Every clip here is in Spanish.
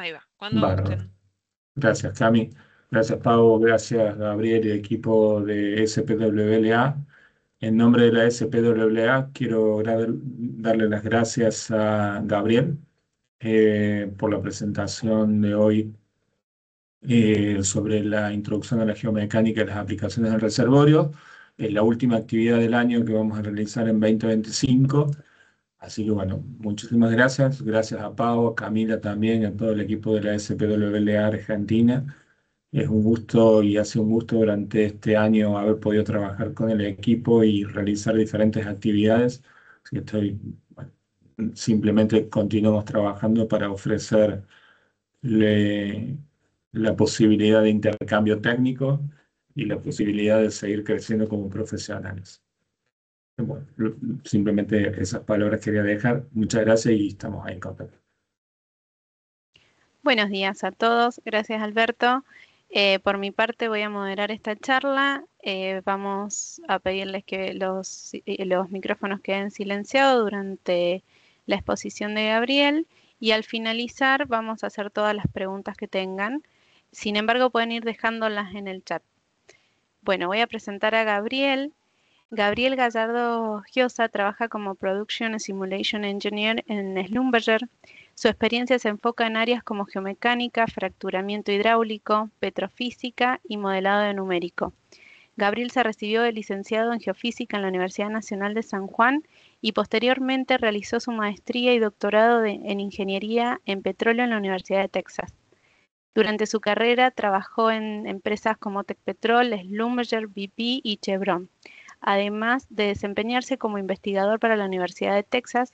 Ahí va, cuando Bárbaro. gusten. Gracias, Cami. Gracias, Pau. Gracias, Gabriel y equipo de SPWLA. En nombre de la SPWLA quiero darle las gracias a Gabriel por la presentación de hoy sobre la introducción a la geomecánica y las aplicaciones del reservorio. Es la última actividad del año que vamos a realizar en 2025. Así que bueno, muchísimas gracias. Gracias a Pau, a Camila también, a todo el equipo de la SPWLA Argentina. Es un gusto y ha sido un gusto durante este año haber podido trabajar con el equipo y realizar diferentes actividades. Así que bueno, simplemente continuamos trabajando para ofrecerle la posibilidad de intercambio técnico y la posibilidad de seguir creciendo como profesionales. Bueno, simplemente esas palabras quería dejar. Muchas gracias y estamos ahí en contacto. Buenos días a todos. Gracias, Alberto. Por mi parte voy a moderar esta charla. Vamos a pedirles que los micrófonos queden silenciados durante la exposición de Gabriel y al finalizar vamos a hacer todas las preguntas que tengan. Sin embargo, pueden ir dejándolas en el chat. Bueno, voy a presentar a Gabriel. Gabriel Gallardo Giosa trabaja como Production Simulation Engineer en Schlumberger. Su experiencia se enfoca en áreas como geomecánica, fracturamiento hidráulico, petrofísica y modelado de numérico. Gabriel se recibió de licenciado en geofísica en la Universidad Nacional de San Juan y posteriormente realizó su maestría y doctorado en ingeniería en petróleo en la Universidad de Texas. Durante su carrera trabajó en empresas como Tecpetrol, Schlumberger, BP y Chevron, además de desempeñarse como investigador para la Universidad de Texas,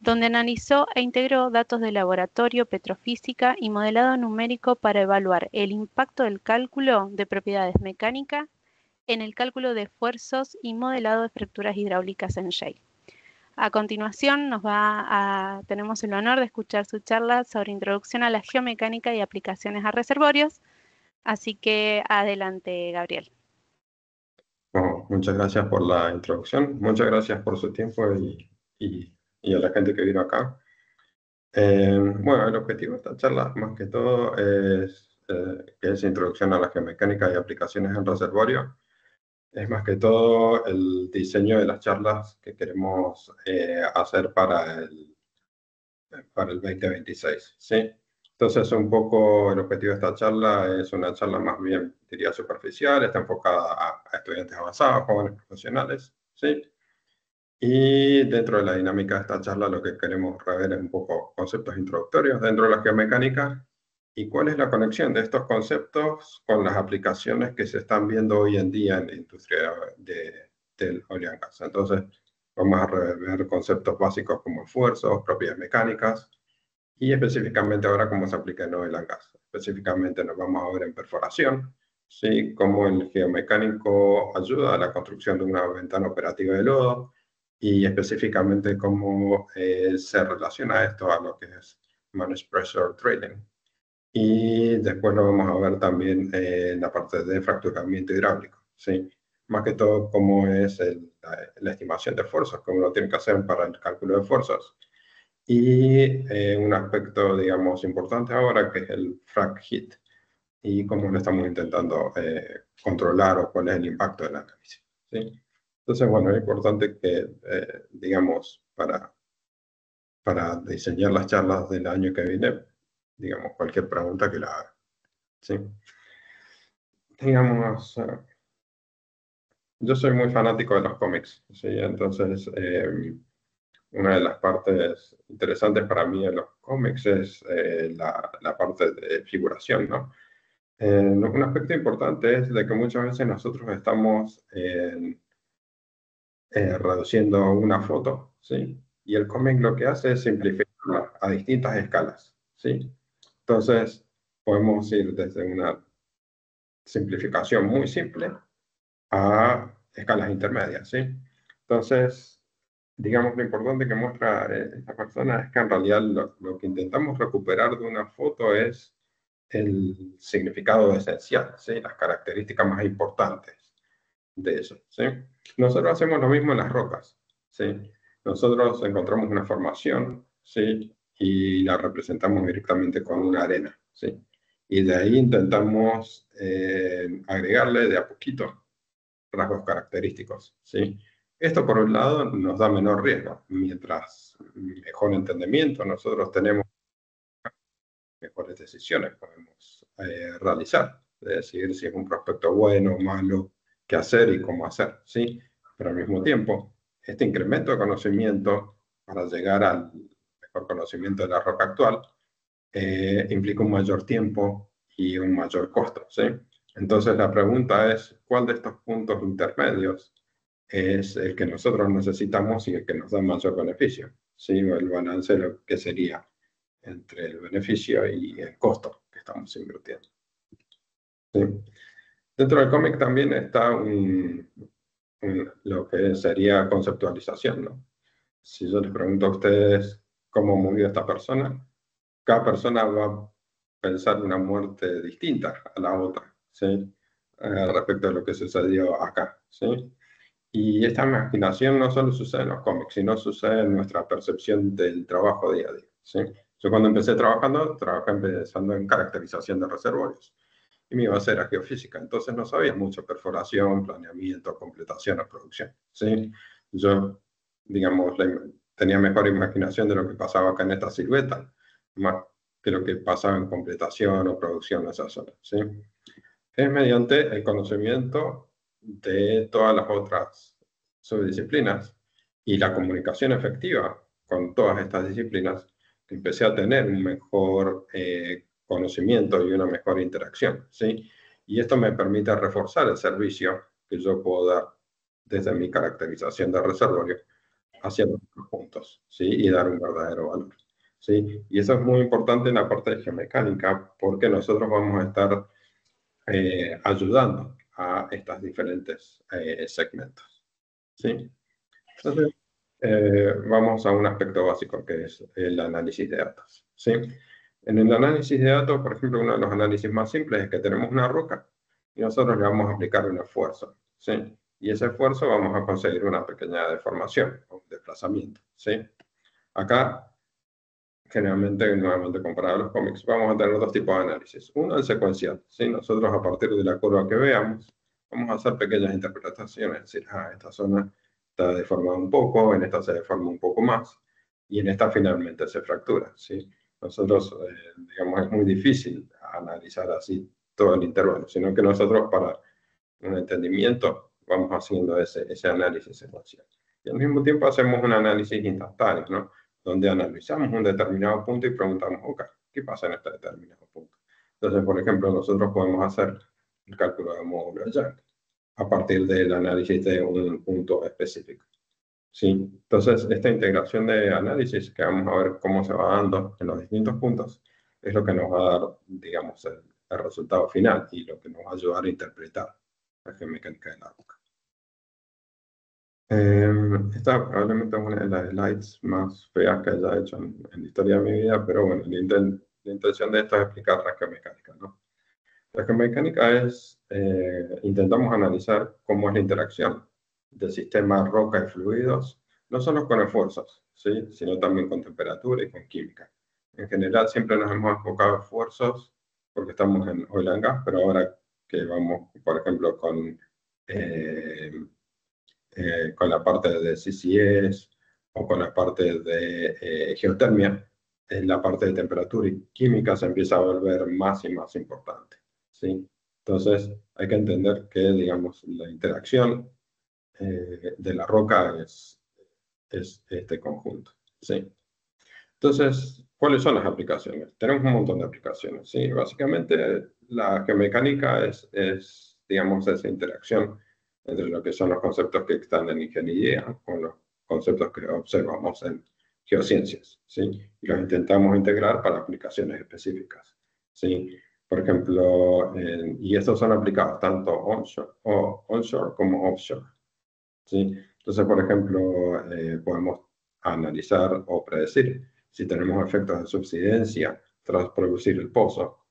donde analizó e integró datos de laboratorio, petrofísica y modelado numérico para evaluar el impacto del cálculo de propiedades mecánicas en el cálculo de esfuerzos y modelado de fracturas hidráulicas en shale. A continuación tenemos el honor de escuchar su charla sobre introducción a la geomecánica y aplicaciones a reservorios. Así que adelante, Gabriel. Bueno, muchas gracias por la introducción, muchas gracias por su tiempo y a la gente que vino acá. Bueno, el objetivo de esta charla, más que todo, que es introducción a la geomecánica y aplicaciones en reservorio. Es más que todo el diseño de las charlas que queremos hacer para el 2026, ¿sí? Entonces, un poco el objetivo de esta charla es una charla más bien, diría, superficial, está enfocada a estudiantes avanzados, jóvenes profesionales, ¿sí? Y dentro de la dinámica de esta charla lo que queremos rever es un poco conceptos introductorios dentro de la geomecánica y cuál es la conexión de estos conceptos con las aplicaciones que se están viendo hoy en día en la industria del oil and gas. Entonces, vamos a rever conceptos básicos como esfuerzos, propiedades mecánicas y específicamente ahora cómo se aplica en oil and gas. Específicamente nos vamos a ver en perforación, ¿sí? Cómo el geomecánico ayuda a la construcción de una ventana operativa de lodo y específicamente cómo se relaciona esto a lo que es Managed Pressure Trading. Y después lo vamos a ver también en la parte de fracturamiento hidráulico, ¿sí? Más que todo cómo es la estimación de fuerzas, cómo lo tiene que hacer para el cálculo de fuerzas. Y un aspecto, digamos, importante ahora que es el frac hit y cómo lo estamos intentando controlar o cuál es el impacto del análisis, ¿sí? Entonces, bueno, es importante que, digamos, para diseñar las charlas del año que viene, digamos, cualquier pregunta que la haga, ¿sí? Digamos, yo soy muy fanático de los cómics, ¿sí? Entonces, una de las partes interesantes para mí de los cómics es la parte de figuración, ¿no? Un aspecto importante es de que muchas veces nosotros estamos reduciendo una foto, ¿sí? Y el cómic lo que hace es simplificarla a distintas escalas, ¿sí? Entonces, podemos ir desde una simplificación muy simple a escalas intermedias, ¿sí? Entonces, digamos, lo importante que muestra esta persona es que en realidad lo que intentamos recuperar de una foto es el significado esencial, ¿sí? Las características más importantes de eso, ¿sí? Nosotros hacemos lo mismo en las rocas, ¿sí? Nosotros encontramos una formación, ¿sí? y la representamos directamente con una arena, ¿sí? Y de ahí intentamos agregarle de a poquito rasgos característicos, ¿sí? Esto, por un lado, nos da menor riesgo. Mientras mejor entendimiento nosotros tenemos, mejores decisiones podemos realizar, de decidir si es un prospecto bueno o malo, qué hacer y cómo hacer, ¿sí? Pero al mismo tiempo, este incremento de conocimiento para llegar al mejor conocimiento de la roca actual implica un mayor tiempo y un mayor costo, ¿sí? Entonces la pregunta es, ¿cuál de estos puntos intermedios es el que nosotros necesitamos y el que nos da mayor beneficio? ¿Sí? O el balance de lo que sería entre el beneficio y el costo que estamos invirtiendo. ¿Sí? Dentro del cómic también está lo que sería conceptualización, ¿no? Si yo les pregunto a ustedes cómo murió esta persona, cada persona va a pensar una muerte distinta a la otra, ¿sí? Respecto a lo que sucedió acá, ¿sí? Y esta imaginación no solo sucede en los cómics, sino sucede en nuestra percepción del trabajo día a día, ¿sí? Yo cuando empecé trabajé empezando en caracterización de reservorios y me iba a hacer a geofísica, entonces no sabía mucho perforación, planeamiento, completación o producción, ¿sí? Yo, digamos, tenía mejor imaginación de lo que pasaba acá en esta silueta, más que lo que pasaba en completación o producción en esa zona, ¿sí? Es mediante el conocimiento de todas las otras subdisciplinas y la comunicación efectiva con todas estas disciplinas que empecé a tener un mejor conocimiento y una mejor interacción, ¿sí? Y esto me permite reforzar el servicio que yo puedo dar desde mi caracterización de reservorio hacia los otros puntos, ¿sí? Y dar un verdadero valor, ¿sí? Y eso es muy importante en la parte de geomecánica porque nosotros vamos a estar ayudando a estos diferentes segmentos, ¿sí? Entonces, vamos a un aspecto básico que es el análisis de datos, ¿sí? En el análisis de datos, por ejemplo, uno de los análisis más simples es que tenemos una roca y nosotros le vamos a aplicar un esfuerzo, ¿sí? Y ese esfuerzo vamos a conseguir una pequeña deformación o un desplazamiento, ¿sí? Acá, generalmente, nuevamente comparado a los cómics, vamos a tener dos tipos de análisis. Uno, el secuencial, ¿sí? Nosotros a partir de la curva que veamos, vamos a hacer pequeñas interpretaciones, es decir, esta zona está deformada un poco, en esta se deforma un poco más, y en esta finalmente se fractura, ¿sí? Nosotros, digamos, es muy difícil analizar así todo el intervalo, sino que nosotros para un entendimiento vamos haciendo ese análisis secuencial. Y al mismo tiempo hacemos un análisis instantáneo, ¿no? Donde analizamos un determinado punto y preguntamos, ok, ¿qué pasa en este determinado punto? Entonces, por ejemplo, nosotros podemos hacer el cálculo de módulo de Young a partir del análisis de un punto específico, ¿sí? Entonces, esta integración de análisis, que vamos a ver cómo se va dando en los distintos puntos, es lo que nos va a dar, digamos, el resultado final y lo que nos va a ayudar a interpretar la geomecánica de la roca. Esta probablemente es una de las slides más feas que haya hecho en la historia de mi vida, pero bueno, la intención de esto es explicar la geomecánica, ¿no? La geomecánica es, intentamos analizar cómo es la interacción del sistema roca y fluidos, no solo con esfuerzos, ¿sí? Sino también con temperatura y con química. En general siempre nos hemos enfocado en esfuerzos porque estamos en oil and gas, pero ahora que vamos, por ejemplo, con la parte de CCS o con la parte de geotermia, la parte de temperatura y química se empieza a volver más y más importante, ¿sí? Entonces hay que entender que, digamos, la interacción de la roca es este conjunto, ¿sí? Entonces, ¿cuáles son las aplicaciones? Tenemos un montón de aplicaciones, ¿sí? Básicamente, la geomecánica es, digamos, esa interacción entre lo que son los conceptos que están en ingeniería con los conceptos que observamos en geociencias, ¿sí? Y los intentamos integrar para aplicaciones específicas, ¿sí? Por ejemplo, y estos son aplicados tanto onshore como offshore, ¿sí? Entonces, por ejemplo, podemos analizar o predecir si tenemos efectos de subsidencia tras producir el pozo.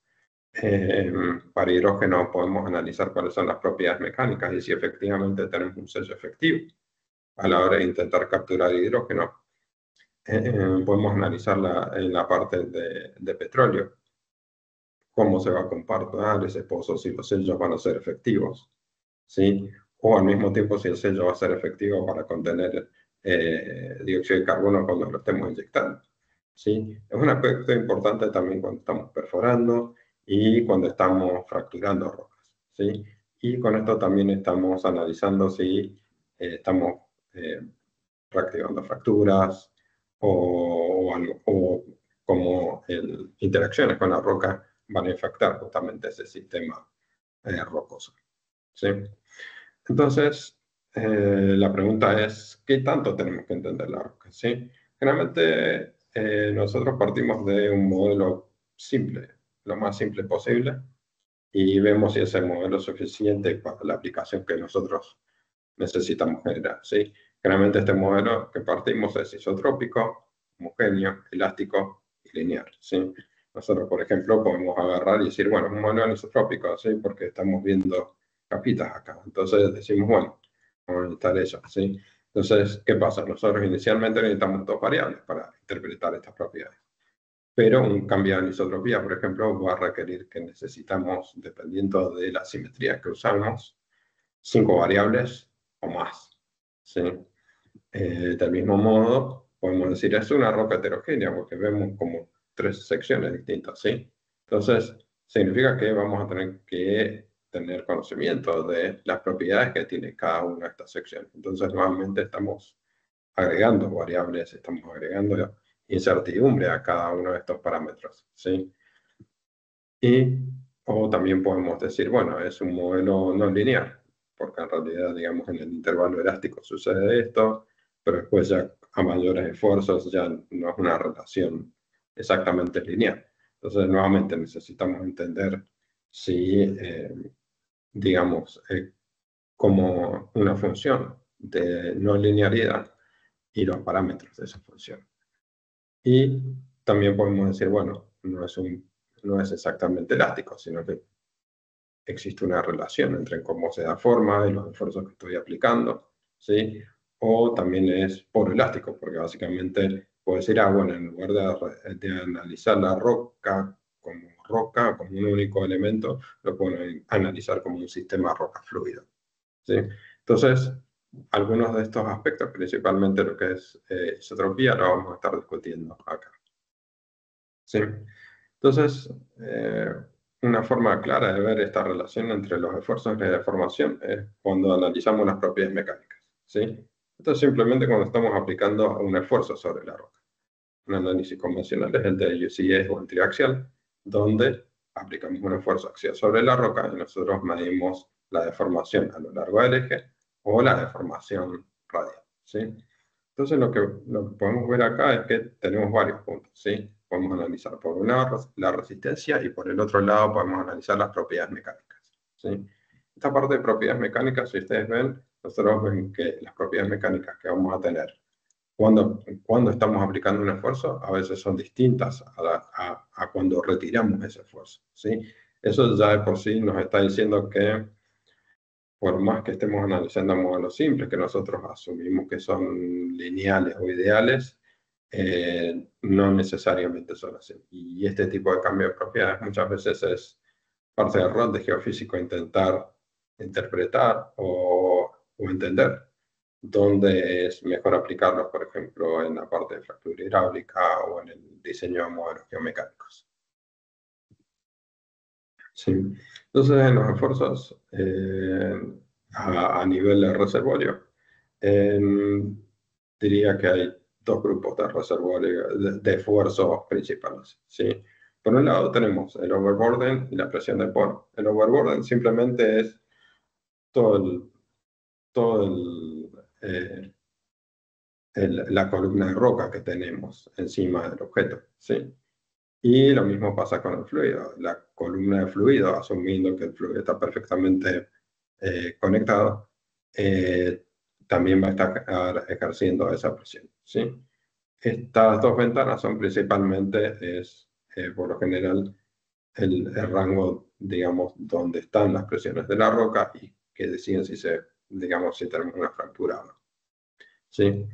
Para hidrógeno podemos analizar cuáles son las propiedades mecánicas y si efectivamente tenemos un sello efectivo a la hora de intentar capturar hidrógeno. podemos analizarla en la parte de petróleo, cómo se va a comportar ese pozo, si los sellos van a ser efectivos, ¿sí? O al mismo tiempo si el sello va a ser efectivo para contener dióxido de carbono cuando lo estemos inyectando, ¿sí? Es un aspecto importante también cuando estamos perforando y cuando estamos fracturando rocas, ¿sí? Y con esto también estamos analizando si estamos reactivando fracturas o cómo interacciones con la roca van a afectar justamente ese sistema rocoso, ¿sí? Entonces, la pregunta es, ¿qué tanto tenemos que entender la roca? ¿Sí? Generalmente, nosotros partimos de un modelo simple, lo más simple posible, y vemos si ese modelo es suficiente para la aplicación que nosotros necesitamos generar, ¿sí? Generalmente este modelo que partimos es isotrópico, homogéneo, elástico y lineal, ¿sí? Nosotros, por ejemplo, podemos agarrar y decir, bueno, es un modelo isotrópico, ¿sí? Porque estamos viendo capitas acá. Entonces decimos, bueno, vamos a necesitar eso, ¿sí? Entonces, ¿qué pasa? Nosotros inicialmente necesitamos dos variables para interpretar estas propiedades. Pero un cambio en isotropía, por ejemplo, va a requerir que necesitamos, dependiendo de la simetría que usamos, 5 variables o más, ¿sí? Del mismo modo, podemos decir, es una roca heterogénea porque vemos como 3 secciones distintas, ¿sí? Entonces, significa que vamos a tener que tener conocimiento de las propiedades que tiene cada una de estas secciones. Entonces, nuevamente estamos agregando variables, estamos agregando incertidumbre a cada uno de estos parámetros, ¿sí? O también podemos decir, bueno, es un modelo no lineal, porque en realidad, digamos, en el intervalo elástico sucede esto, pero después ya a mayores esfuerzos ya no es una relación exactamente lineal. Entonces, nuevamente necesitamos entender si, digamos, como una función de no linealidad y los parámetros de esa función. Y también podemos decir, bueno, no es exactamente elástico, sino que existe una relación entre cómo se da forma y los esfuerzos que estoy aplicando, ¿sí? O también es poroelástico, porque básicamente puedo decir, bueno, en lugar de analizar la roca, como un único elemento, lo puedo analizar como un sistema roca fluido, ¿sí? Entonces, algunos de estos aspectos, principalmente lo que es isotropía, lo vamos a estar discutiendo acá, ¿sí? Entonces, una forma clara de ver esta relación entre los esfuerzos de deformación es cuando analizamos las propiedades mecánicas, ¿sí? Esto es simplemente cuando estamos aplicando un esfuerzo sobre la roca. Un análisis convencional es el de UCS o el triaxial, donde aplicamos un esfuerzo axial sobre la roca y nosotros medimos la deformación a lo largo del eje o la deformación radial, ¿sí? Entonces lo que podemos ver acá es que tenemos varios puntos, ¿sí? Podemos analizar por un lado la resistencia y por el otro lado podemos analizar las propiedades mecánicas, ¿sí? Esta parte de propiedades mecánicas, si ustedes ven, nosotros ven que las propiedades mecánicas que vamos a tener cuando estamos aplicando un esfuerzo, a veces son distintas a cuando retiramos ese esfuerzo, ¿sí? Eso ya de por sí nos está diciendo que por más que estemos analizando modelos simples que nosotros asumimos que son lineales o ideales, no necesariamente son así. Y este tipo de cambio de propiedades muchas veces es parte del rol de geofísico intentar interpretar o entender dónde es mejor aplicarlos, por ejemplo, en la parte de fractura hidráulica o en el diseño de modelos geomecánicos. Sí. Entonces, en los esfuerzos a nivel de reservorio, diría que hay dos grupos de reservorio, de esfuerzos principales, ¿sí? Por un lado tenemos el overburden y la presión de poro. El overburden simplemente es todo la columna de roca que tenemos encima del objeto, ¿sí? Y lo mismo pasa con el fluido. La columna de fluido, asumiendo que el fluido está perfectamente conectado, también va a estar ejerciendo esa presión, ¿sí? Estas dos ventanas son principalmente, por lo general, el rango, digamos, donde están las presiones de la roca y que deciden si tenemos una fractura o no, ¿sí?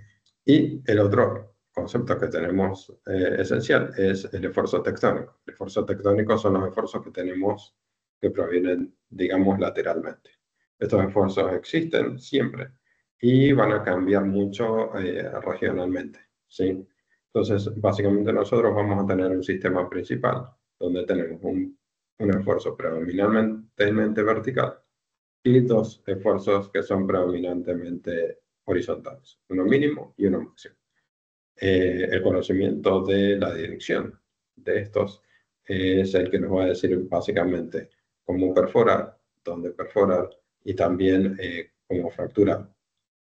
Y el otro concepto que tenemos esencial es el esfuerzo tectónico. El esfuerzo tectónico son los esfuerzos que tenemos que provienen, digamos, lateralmente. Estos esfuerzos existen siempre y van a cambiar mucho regionalmente, ¿sí? Entonces, básicamente nosotros vamos a tener un sistema principal donde tenemos un esfuerzo predominantemente vertical y dos esfuerzos que son predominantemente horizontales, uno mínimo y uno máximo. El conocimiento de la dirección de estos es el que nos va a decir básicamente cómo perforar, dónde perforar y también cómo fracturar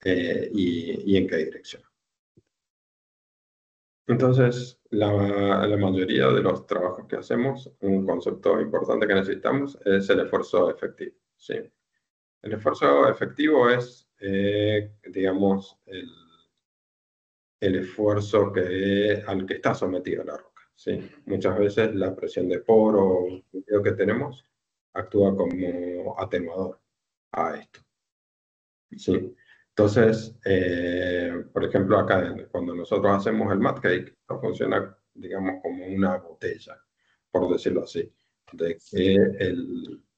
y en qué dirección. Entonces, la mayoría de los trabajos que hacemos, un concepto importante que necesitamos es el esfuerzo efectivo, ¿sí? El esfuerzo efectivo es, digamos, el esfuerzo al que está sometida la roca, ¿sí? Muchas veces la presión de poro que tenemos actúa como atenuador a esto, ¿sí? Entonces, por ejemplo, acá cuando nosotros hacemos el mat cake, esto funciona, digamos, como una botella, por decirlo así, de que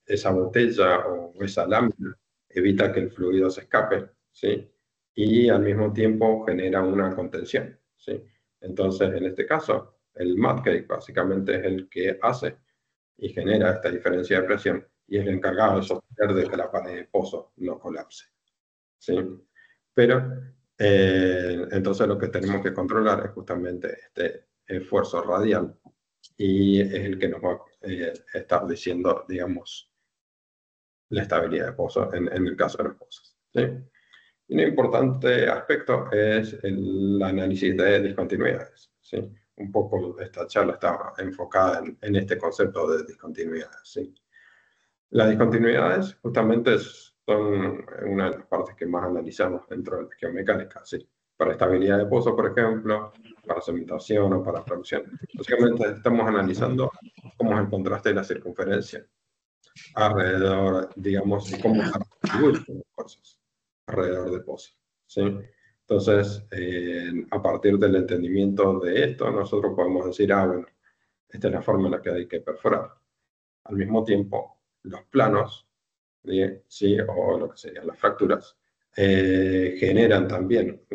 esa botella o esa lámina evita que el fluido se escape, ¿sí? Y al mismo tiempo genera una contención, ¿sí? Entonces, en este caso, el mat cake básicamente es el que hace y genera esta diferencia de presión y es el encargado de sostener de que la pared de pozo no colapse, ¿sí? Pero entonces lo que tenemos que controlar es justamente este esfuerzo radial y es el que nos va a estar diciendo, digamos, la estabilidad de pozo en el caso de los pozos, ¿sí? Y un importante aspecto es el análisis de discontinuidades, ¿sí? Un poco esta charla está enfocada en este concepto de discontinuidades, ¿sí? Las discontinuidades justamente son una de las partes que más analizamos dentro de la geomecánica, ¿sí? Para estabilidad de pozo, por ejemplo, para cementación o para fracción. Básicamente estamos analizando cómo es el contraste de la circunferencia alrededor, digamos, y cómo se distribuyen las fuerzas alrededor del pozo, ¿sí? Entonces, a partir del entendimiento de esto, nosotros podemos decir, bueno, esta es la forma en la que hay que perforar. Al mismo tiempo, los planos, ¿sí? O lo que serían las fracturas, generan también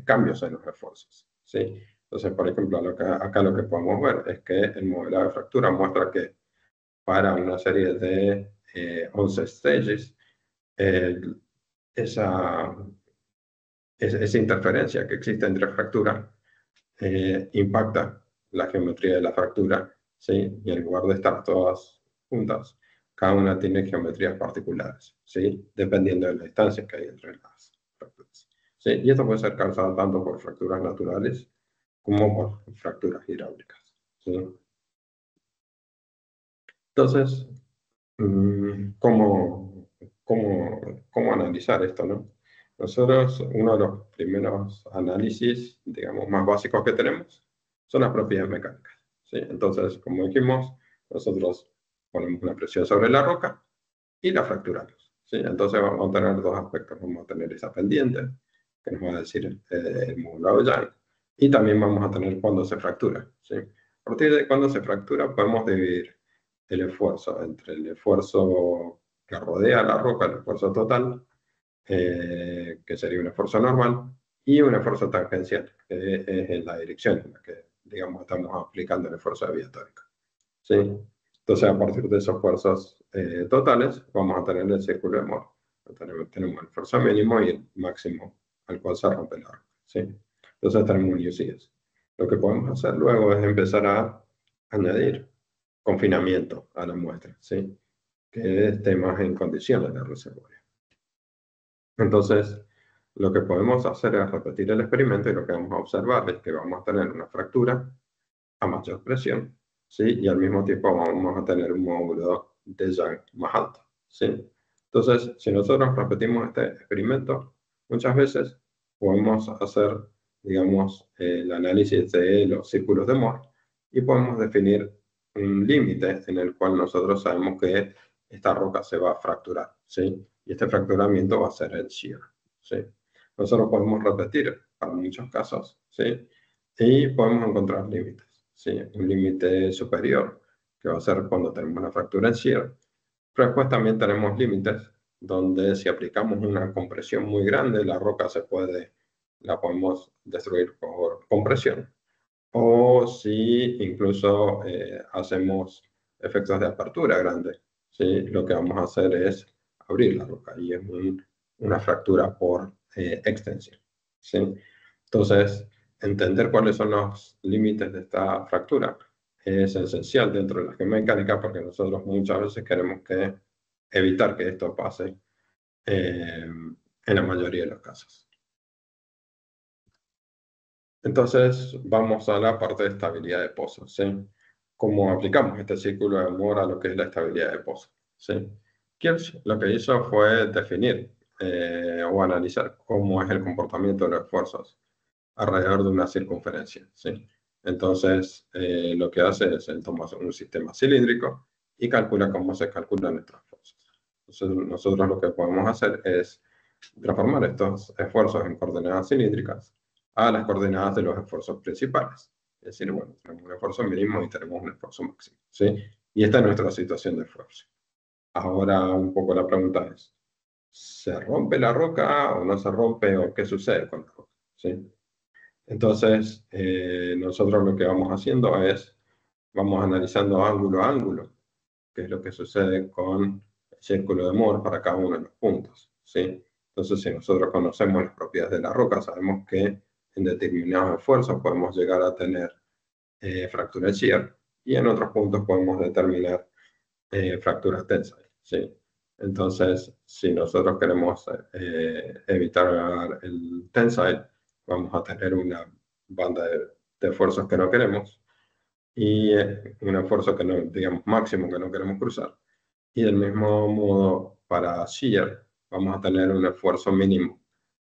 cambios en los esfuerzos, ¿sí? Entonces, por ejemplo, acá lo que podemos ver es que el modelado de fractura muestra que para una serie de 11 stages, esa interferencia que existe entre fracturas impacta la geometría de la fractura, ¿sí? Y en lugar de estar todas juntas, cada una tiene geometrías particulares, ¿sí? Dependiendo de la distancia que hay entre las fracturas, ¿sí? Y esto puede ser causado tanto por fracturas naturales como por fracturas hidráulicas, ¿sí? Entonces, ¿cómo analizar esto, no? Nosotros, uno de los primeros análisis, digamos, más básicos que tenemos son las propiedades mecánicas, ¿sí? Entonces, como dijimos, nosotros ponemos una presión sobre la roca y la fracturamos, ¿sí? Entonces vamos a tener dos aspectos. Vamos a tener esa pendiente, que nos va a decir el módulo de Young, y también vamos a tener cuando se fractura, ¿sí? A partir de cuando se fractura podemos dividir el esfuerzo entre el esfuerzo que rodea la roca, el esfuerzo total, que sería un esfuerzo normal, y un esfuerzo tangencial, que es en la dirección en la que, digamos, estamos aplicando el esfuerzo de vía tórica, ¿sí? Entonces, a partir de esos esfuerzos totales, vamos a tener el círculo de Mohr. Tenemos el esfuerzo mínimo y el máximo al cual se rompe la roca, ¿sí? Entonces tenemos un UCS. Lo que podemos hacer luego es empezar a añadir confinamiento a la muestra, ¿sí? Que esté más en condiciones de reservorio. Entonces, lo que podemos hacer es repetir el experimento y lo que vamos a observar es que vamos a tener una fractura a mayor presión, ¿sí? Y al mismo tiempo vamos a tener un módulo de Young más alto, ¿sí? Entonces, si nosotros repetimos este experimento, muchas veces podemos hacer, digamos, el análisis de los círculos de Mohr y podemos definir un límite en el cual nosotros sabemos que esta roca se va a fracturar, ¿sí? Y este fracturamiento va a ser el shear, ¿sí? Nosotros podemos repetir para muchos casos, ¿sí? Y podemos encontrar límites, ¿sí? Un límite superior, que va a ser cuando tenemos una fractura en shear, pero después también tenemos límites donde si aplicamos una compresión muy grande, la roca la podemos destruir por compresión. O si incluso hacemos efectos de apertura grande, ¿sí? Lo que vamos a hacer es abrir la roca y es una fractura por extensión, ¿sí? Entonces, entender cuáles son los límites de esta fractura es esencial dentro de la geomecánica porque nosotros muchas veces queremos evitar que esto pase en la mayoría de los casos. Entonces, vamos a la parte de estabilidad de pozo, ¿sí? ¿Cómo aplicamos este círculo de Moore a lo que es la estabilidad de pozo? ¿Sí? Kirsch lo que hizo fue definir o analizar cómo es el comportamiento de los esfuerzos alrededor de una circunferencia, ¿sí? Entonces, lo que hace es, él toma un sistema cilíndrico y calcula cómo se calculan estas fuerzas. Entonces, nosotros lo que podemos hacer es transformar estos esfuerzos en coordenadas cilíndricas a las coordenadas de los esfuerzos principales. Es decir, bueno, tenemos un esfuerzo mínimo y tenemos un esfuerzo máximo, ¿sí? Y esta es nuestra situación de esfuerzo. Ahora, un poco la pregunta es, ¿se rompe la roca o no se rompe o qué sucede con la roca? ¿Sí? Entonces, nosotros lo que vamos haciendo es, vamos analizando ángulo a ángulo, qué es lo que sucede con el círculo de Moore para cada uno de los puntos, ¿sí? Entonces, si nosotros conocemos las propiedades de la roca, sabemos que en determinados esfuerzos podemos llegar a tener fracturas shear y en otros puntos podemos determinar fracturas tensile, ¿sí? Entonces, si nosotros queremos evitar el tensile, vamos a tener una banda de esfuerzos que no queremos y un esfuerzo que no, digamos, máximo que no queremos cruzar. Y del mismo modo, para shear, vamos a tener un esfuerzo mínimo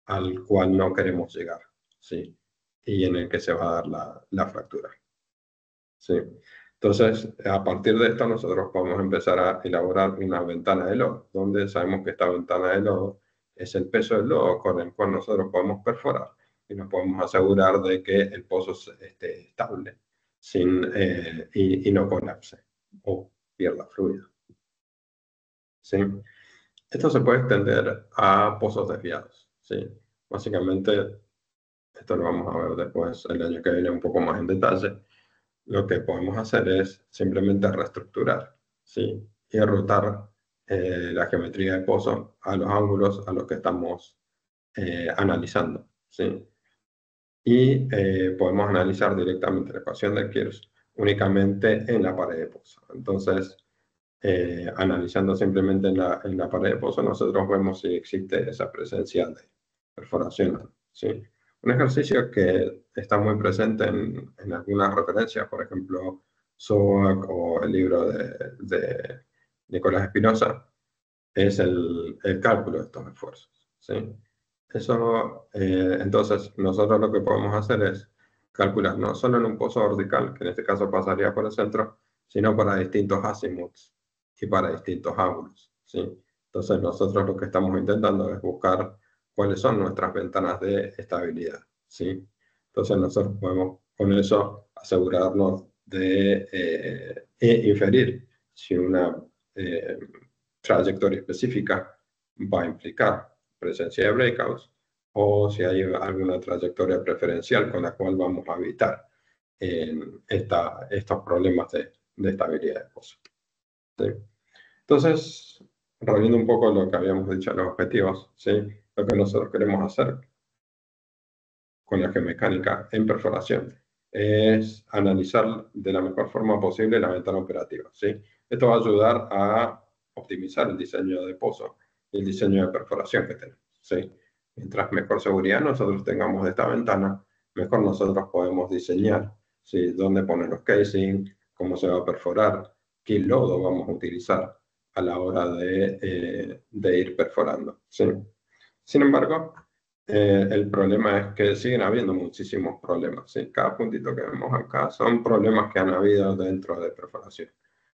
al cual no queremos llegar, ¿sí? Y en el que se va a dar la fractura, ¿sí? Entonces, a partir de esto, nosotros podemos empezar a elaborar una ventana de lodo, donde sabemos que esta ventana de lodo es el peso del lodo con el cual nosotros podemos perforar y nos podemos asegurar de que el pozo esté estable y no colapse o pierda fluido, ¿sí? Esto se puede extender a pozos desviados, ¿sí? Básicamente, esto lo vamos a ver después el año que viene un poco más en detalle. Lo que podemos hacer es simplemente reestructurar, ¿sí? Y rotar la geometría de pozo a los ángulos a los que estamos analizando, ¿sí? Y podemos analizar directamente la ecuación de Kirch únicamente en la pared de pozo. Entonces, analizando simplemente en la pared de pozo, nosotros vemos si existe esa presencia de perforación, ¿sí? Un ejercicio que está muy presente en algunas referencias, por ejemplo, SOAC o el libro de Nicolás Espinosa, es el cálculo de estos esfuerzos, ¿sí? Eso, entonces, nosotros lo que podemos hacer es calcular no solo en un pozo vertical, que en este caso pasaría por el centro, sino para distintos azimuths y para distintos ángulos, ¿sí? Entonces, nosotros lo que estamos intentando es buscar cuáles son nuestras ventanas de estabilidad, ¿sí? Entonces, nosotros podemos con eso asegurarnos de inferir si una trayectoria específica va a implicar presencia de breakouts o si hay alguna trayectoria preferencial con la cual vamos a evitar estos problemas de estabilidad de pozo, ¿sí? Entonces, reuniendo un poco lo que habíamos dicho, los objetivos, ¿sí? Lo que nosotros queremos hacer con la geomecánica en perforación es analizar de la mejor forma posible la ventana operativa, ¿sí? Esto va a ayudar a optimizar el diseño de pozo y el diseño de perforación que tenemos, ¿sí? Mientras mejor seguridad nosotros tengamos de esta ventana, mejor nosotros podemos diseñar, ¿sí? Dónde poner los casing, cómo se va a perforar, qué lodo vamos a utilizar a la hora de ir perforando, ¿sí? Sin embargo, el problema es que siguen habiendo muchísimos problemas, ¿sí? Cada puntito que vemos acá son problemas que han habido dentro de perforación.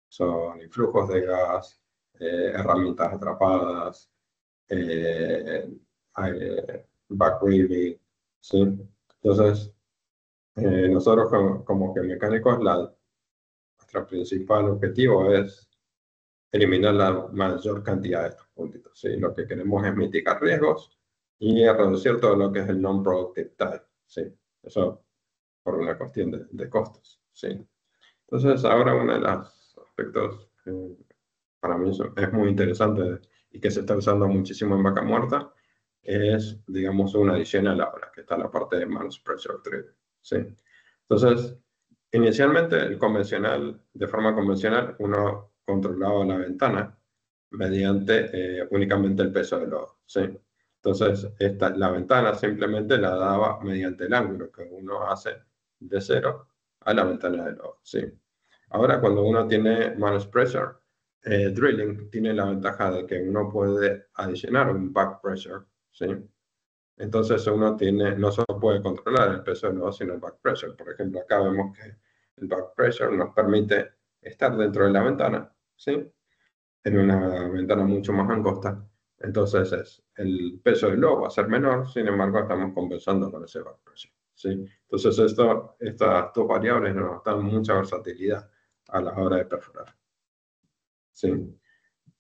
Son influjos de gas, herramientas atrapadas, backweaving, ¿sí? Entonces, nosotros como geomecánicos, nuestro principal objetivo es eliminar la mayor cantidad de estos puntitos, ¿sí? Lo que queremos es mitigar riesgos y reducir todo lo que es el non-productive time, ¿sí? Eso por una cuestión de costos, ¿sí? Entonces, ahora uno de los aspectos que para mí es muy interesante y que se está usando muchísimo en vaca muerta es, digamos, una adicional ahora, que está la parte de Managed Pressure Treatment, ¿sí? Entonces, inicialmente, de forma convencional, uno controlaba la ventana mediante únicamente el peso del lodo, ¿sí? Entonces, la ventana simplemente la daba mediante el ángulo que uno hace de cero a la ventana del lodo, ¿sí? Ahora, cuando uno tiene Managed Pressure Drilling, tiene la ventaja de que uno puede adicionar un back pressure, ¿sí? Entonces uno no solo puede controlar el peso del lodo, sino el back pressure. Por ejemplo, acá vemos que el back pressure nos permite estar dentro de la ventana, ¿sí? En una ventana mucho más angosta. Entonces el peso del lodo va a ser menor, sin embargo estamos compensando con ese back pressure, ¿sí? Entonces estas dos variables nos dan mucha versatilidad a la hora de perforar, ¿sí?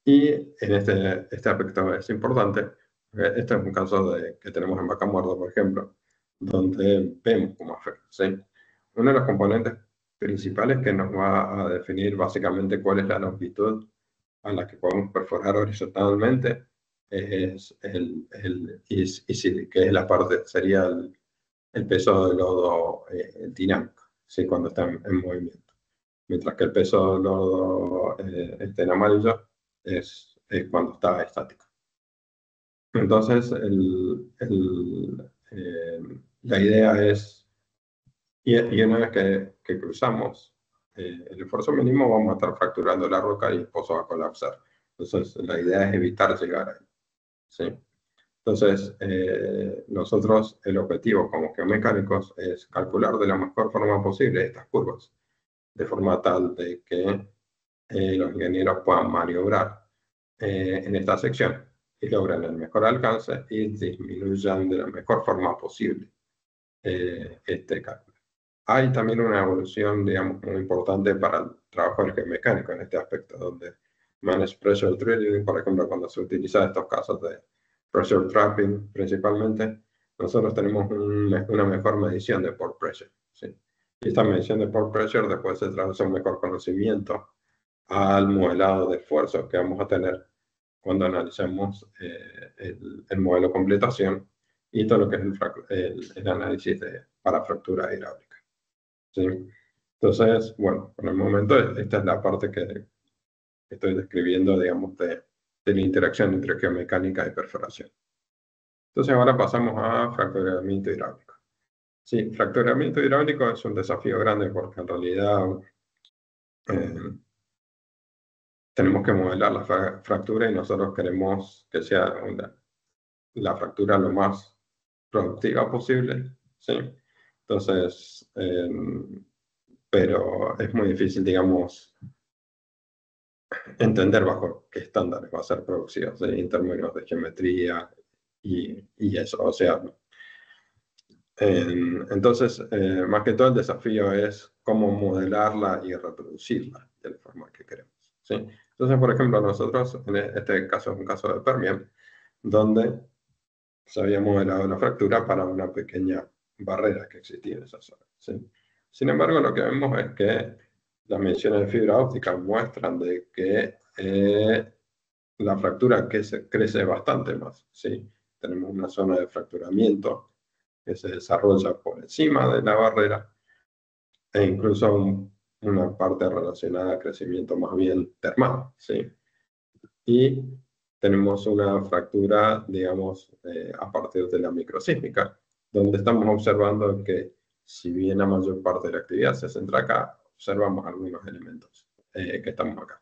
Y en este aspecto es importante. Este es un caso que tenemos en vaca muerta, por ejemplo, donde vemos cómo afecta, ¿sí? Uno de los componentes principales que nos va a definir básicamente cuál es la longitud a la que podemos perforar horizontalmente es que es la parte, sería el peso del lodo dinámico, ¿sí? Cuando está en movimiento. Mientras que el peso del lodo en amarillo es cuando está estático. Entonces, la idea es, y una vez que cruzamos el esfuerzo mínimo, vamos a estar fracturando la roca y el pozo va a colapsar. Entonces, la idea es evitar llegar ahí, ¿sí? Entonces, nosotros, el objetivo como geomecánicos es calcular de la mejor forma posible estas curvas, de forma tal de que los ingenieros puedan maniobrar en esta sección y logran el mejor alcance y disminuyan de la mejor forma posible este cálculo. Hay también una evolución, digamos, muy importante para el trabajo del geomecánico en este aspecto, donde Managed Pressure Drilling, por ejemplo, cuando se utiliza estos casos de pressure trapping principalmente, nosotros tenemos una mejor medición de pore pressure, ¿sí? Y esta medición de pore pressure después se traduce en un mejor conocimiento al modelado de esfuerzos que vamos a tener cuando analicemos el modelo de completación y todo lo que es el análisis para fractura hidráulica, ¿sí? Entonces, bueno, por el momento esta es la parte que estoy describiendo, digamos, de la interacción entre geomecánica y perforación. Entonces ahora pasamos a fracturamiento hidráulico. Sí, fracturamiento hidráulico es un desafío grande porque en realidad tenemos que modelar la fractura y nosotros queremos que sea la fractura lo más productiva posible, ¿sí? Entonces, pero es muy difícil, digamos, entender bajo qué estándares va a ser producida, ¿sí? En términos de geometría y eso, o sea, entonces, más que todo el desafío es cómo modelarla y reproducirla de la forma que queremos, ¿sí? Entonces, por ejemplo, nosotros, en este caso es un caso de Permian, donde se había modelado la fractura para una pequeña barrera que existía en esa zona, ¿sí? Sin embargo, lo que vemos es que las mediciones de fibra óptica muestran de que la fractura crece bastante más, ¿sí? Tenemos una zona de fracturamiento que se desarrolla por encima de la barrera e incluso una parte relacionada al crecimiento más bien termal, ¿sí? Y tenemos una fractura, digamos, a partir de la microsísmica, donde estamos observando que si bien la mayor parte de la actividad se centra acá, observamos algunos elementos que estamos acá.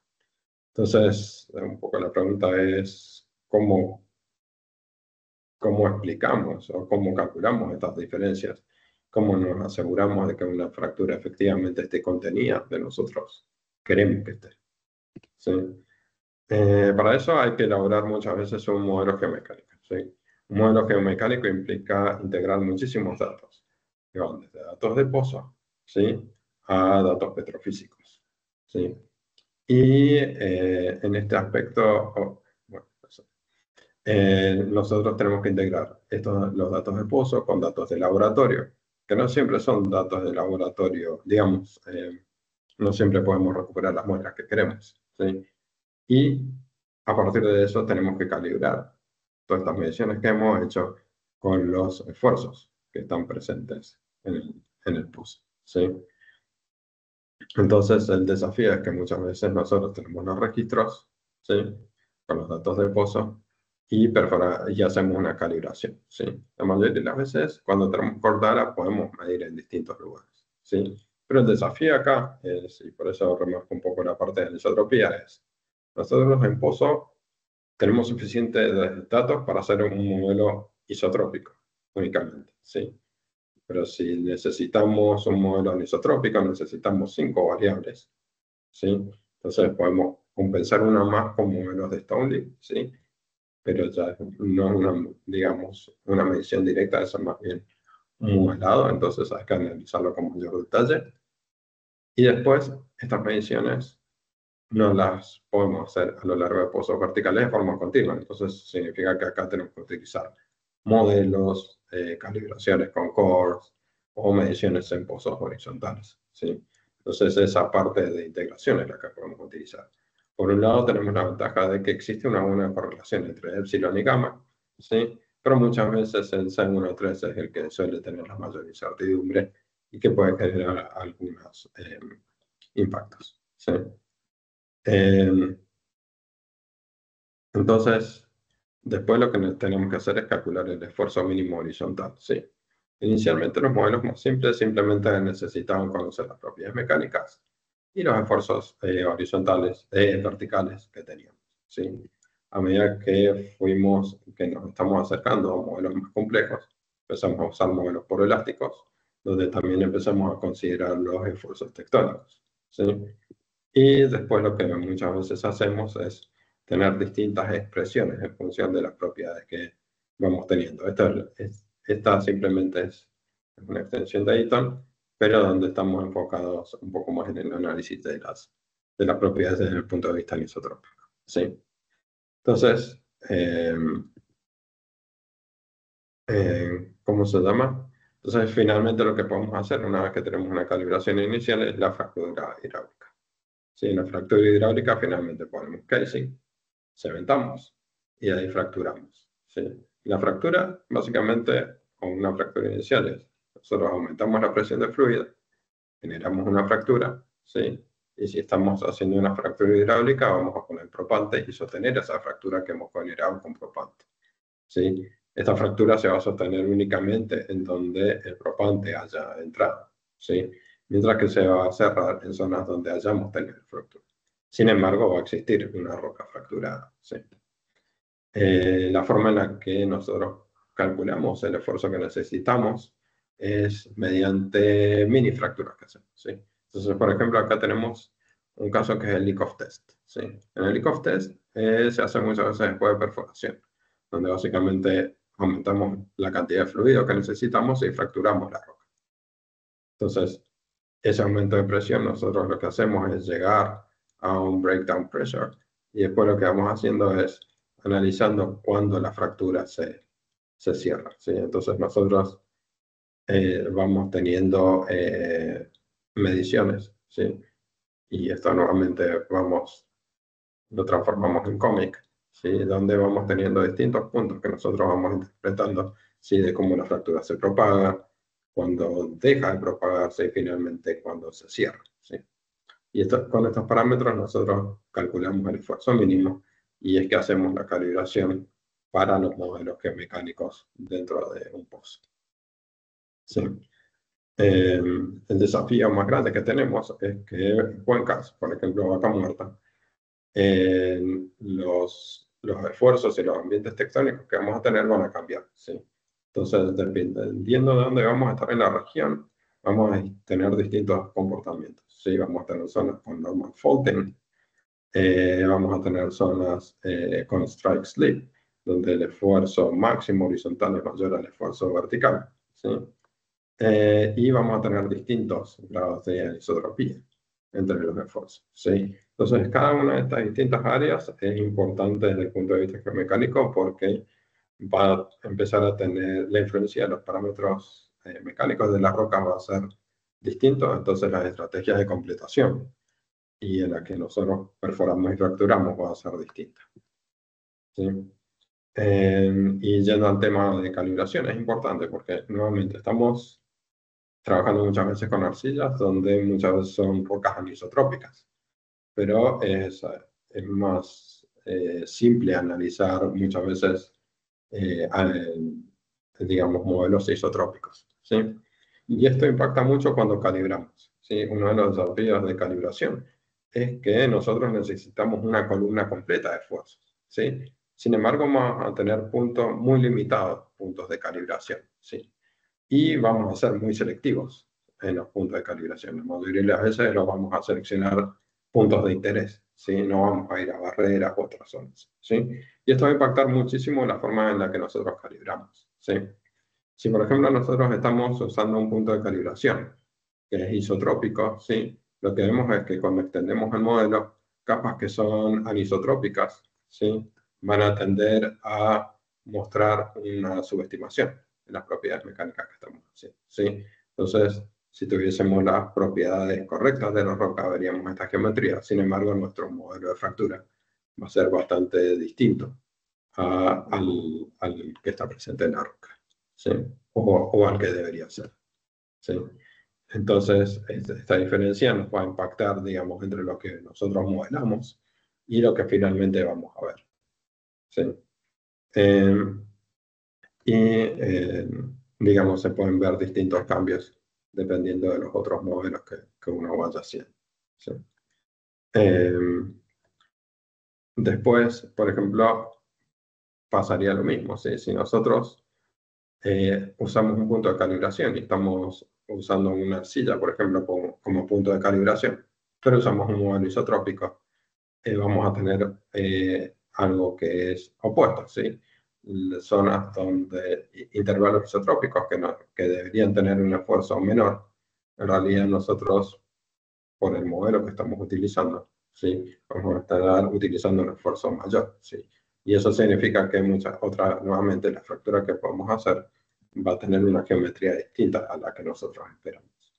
Entonces, un poco la pregunta es cómo explicamos o cómo calculamos estas diferencias, cómo nos aseguramos de que una fractura efectivamente esté contenida de nosotros queremos que esté, ¿sí? Para eso hay que elaborar muchas veces un modelo geomecánico, ¿sí? Un modelo geomecánico implica integrar muchísimos datos, que van desde datos de pozo, ¿sí?, a datos petrofísicos, ¿sí? Y en este aspecto, nosotros tenemos que integrar los datos de pozo con datos de laboratorio, que no siempre son datos de laboratorio, digamos, no siempre podemos recuperar las muestras que queremos, ¿sí? Y a partir de eso tenemos que calibrar todas estas mediciones que hemos hecho con los esfuerzos que están presentes en el pozo, ¿sí? Entonces el desafío es que muchas veces nosotros tenemos los registros, ¿sí?, con los datos de pozo y hacemos una calibración, ¿sí? La mayoría de las veces cuando tenemos core data podemos medir en distintos lugares, ¿sí? Pero el desafío acá es, y por eso remarco un poco la parte de anisotropía, es nosotros en pozo tenemos suficientes datos para hacer un modelo isotrópico únicamente, ¿sí? Pero si necesitamos un modelo anisotrópico, necesitamos 5 variables, ¿sí? Entonces podemos compensar una más con modelos de Stoney, ¿sí? Pero ya no es una, digamos, una medición directa, eso es más bien un modelado, entonces hay que analizarlo con mayor detalle. Y después, estas mediciones no las podemos hacer a lo largo de pozos verticales de forma continua. Entonces significa que acá tenemos que utilizar modelos, calibraciones con cores o mediciones en pozos horizontales, ¿sí? Entonces esa parte de integración es la que podemos utilizar. Por un lado tenemos la ventaja de que existe una buena correlación entre epsilon y gamma, ¿sí? Pero muchas veces el SEM1.3 es el que suele tener la mayor incertidumbre y que puede generar algunos impactos, ¿sí? Entonces, después lo que tenemos que hacer es calcular el esfuerzo mínimo horizontal, ¿sí? Inicialmente los modelos más simples simplemente necesitaban conocer las propiedades mecánicas y los esfuerzos verticales que teníamos, ¿sí? A medida que nos estamos acercando a modelos más complejos, empezamos a usar modelos poroelásticos, donde también empezamos a considerar los esfuerzos tectónicos, ¿sí? Y después lo que muchas veces hacemos es tener distintas expresiones en función de las propiedades que vamos teniendo. Esta simplemente es una extensión de Eaton, pero donde estamos enfocados un poco más en el análisis de las propiedades desde el punto de vista anisotrópico, ¿sí? Entonces, ¿cómo se llama? Entonces, finalmente lo que podemos hacer una vez que tenemos una calibración inicial es la fractura hidráulica. Sí, en la fractura hidráulica finalmente ponemos casing, cementamos y ahí fracturamos, ¿sí? La fractura, básicamente, con una fractura inicial es, nosotros aumentamos la presión del fluido, generamos una fractura, ¿sí? Y si estamos haciendo una fractura hidráulica, vamos a poner propante y sostener esa fractura que hemos generado con propante, ¿sí? Esta fractura se va a sostener únicamente en donde el propante haya entrado, ¿sí? Mientras que se va a cerrar en zonas donde hayamos tenido fractura. Sin embargo, va a existir una roca fracturada, ¿sí? La forma en la que nosotros calculamos el esfuerzo que necesitamos es mediante mini fracturas que hacemos, ¿sí? Entonces, por ejemplo, acá tenemos un caso que es el leak-off test, ¿sí? En el leak-off test se hace muchas veces después de perforación, donde básicamente aumentamos la cantidad de fluido que necesitamos y fracturamos la roca. Entonces, ese aumento de presión, nosotros lo que hacemos es llegar a un breakdown pressure y después lo que vamos haciendo es analizando cuándo la fractura se cierra, ¿sí? Entonces nosotros vamos teniendo mediciones, ¿sí? Y esto nuevamente lo transformamos en cómic, ¿sí? Donde vamos teniendo distintos puntos que nosotros vamos interpretando, ¿sí? De cómo la fractura se propaga, cuando deja de propagarse y finalmente cuando se cierra, ¿sí? Y con estos parámetros nosotros calculamos el esfuerzo mínimo y es que hacemos la calibración para los modelos mecánicos dentro de un pozo, ¿sí? El desafío más grande que tenemos es que en cuencas, por ejemplo, Vaca Muerta, los esfuerzos y los ambientes tectónicos que vamos a tener van a cambiar, ¿sí? Entonces, dependiendo de dónde vamos a estar en la región, vamos a tener distintos comportamientos, ¿sí? Vamos a tener zonas con normal faulting, vamos a tener zonas con strike slip, donde el esfuerzo máximo horizontal es mayor al esfuerzo vertical, ¿sí? Y vamos a tener distintos grados de anisotropía entre los esfuerzos, ¿sí? Entonces, cada una de estas distintas áreas es importante desde el punto de vista geomecánico porque va a empezar a tener la influencia de los parámetros mecánicos de las rocas va a ser distinto, entonces las estrategias de completación y en la que nosotros perforamos y fracturamos va a ser distinta, ¿sí? Y yendo al tema de calibración es importante porque nuevamente estamos trabajando muchas veces con arcillas donde muchas veces son rocas anisotrópicas, pero es más simple analizar muchas veces, digamos, modelos isotrópicos, ¿sí? Y esto impacta mucho cuando calibramos, ¿sí? Uno de los desafíos de calibración es que nosotros necesitamos una columna completa de esfuerzos, ¿sí? Sin embargo, vamos a tener puntos muy limitados, puntos de calibración, ¿sí? Y vamos a ser muy selectivos en los puntos de calibración. La mayoría de las veces los vamos a seleccionar puntos de interés, ¿sí? No vamos a ir a barreras u otras zonas, ¿sí? Y esto va a impactar muchísimo la forma en la que nosotros calibramos, ¿sí? Si, por ejemplo, nosotros estamos usando un punto de calibración que es isotrópico, ¿sí? Lo que vemos es que cuando extendemos el modelo, capas que son anisotrópicas, ¿sí? Van a tender a mostrar una subestimación de las propiedades mecánicas que estamos haciendo, ¿sí? Entonces, si tuviésemos las propiedades correctas de la roca, veríamos esta geometría. Sin embargo, nuestro modelo de fractura va a ser bastante distinto al que está presente en la roca, ¿sí? O al que debería ser, ¿sí? Entonces, esta diferencia nos va a impactar, digamos, entre lo que nosotros modelamos y lo que finalmente vamos a ver, ¿sí? Digamos, se pueden ver distintos cambios dependiendo de los otros modelos que uno vaya haciendo, ¿sí? Después, por ejemplo, pasaría lo mismo, ¿sí? Si nosotros usamos un punto de calibración y estamos usando una arcilla, por ejemplo, como punto de calibración, pero usamos un modelo isotrópico, vamos a tener algo que es opuesto, ¿sí? Zonas donde intervalos isotrópicos que deberían tener un esfuerzo menor, en realidad nosotros, por el modelo que estamos utilizando, ¿sí? Vamos a estar utilizando un esfuerzo mayor, ¿sí? Y eso significa que nuevamente, la fractura que podemos hacer va a tener una geometría distinta a la que nosotros esperamos,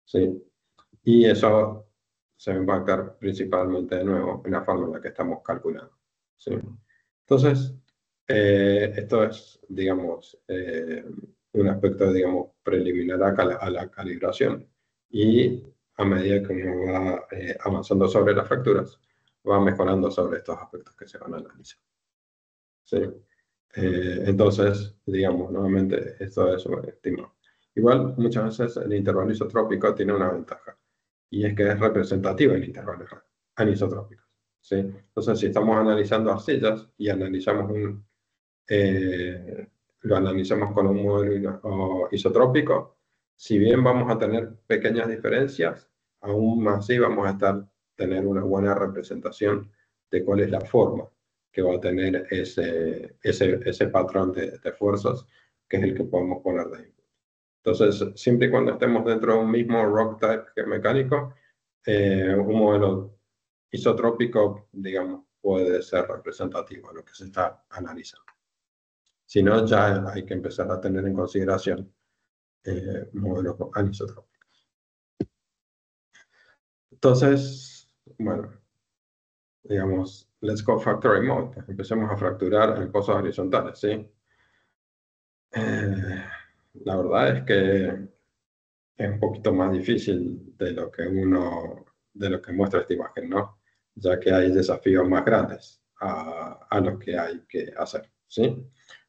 ¿sí? Y eso se va a impactar principalmente de nuevo en la forma en la que estamos calculando, ¿sí? Entonces, esto es, digamos, un aspecto, digamos, preliminar a la calibración. Y a medida que uno va avanzando sobre las fracturas, va mejorando sobre estos aspectos que se van a analizar, ¿sí? Entonces, digamos, nuevamente, esto es subestimado. Igual, muchas veces el intervalo isotrópico tiene una ventaja, y es que es representativo en intervalos anisotrópicos, ¿sí? Entonces, si estamos analizando arcillas y lo analizamos con un modelo isotrópico, si bien vamos a tener pequeñas diferencias, aún así vamos a tener una buena representación de cuál es la forma que va a tener ese patrón de esfuerzos, que es el que podemos poner de input. Entonces, siempre y cuando estemos dentro de un mismo rock type mecánico, un modelo isotrópico, digamos, puede ser representativo de lo que se está analizando. Si no, ya hay que empezar a tener en consideración modelos anisotrópicos. Entonces, bueno, digamos, let's go factoring mode. Empecemos a fracturar en cosas horizontales, ¿sí? La verdad es que es un poquito más difícil de lo que muestra esta imagen, ¿no? Ya que hay desafíos más grandes a los que hay que hacer, ¿sí?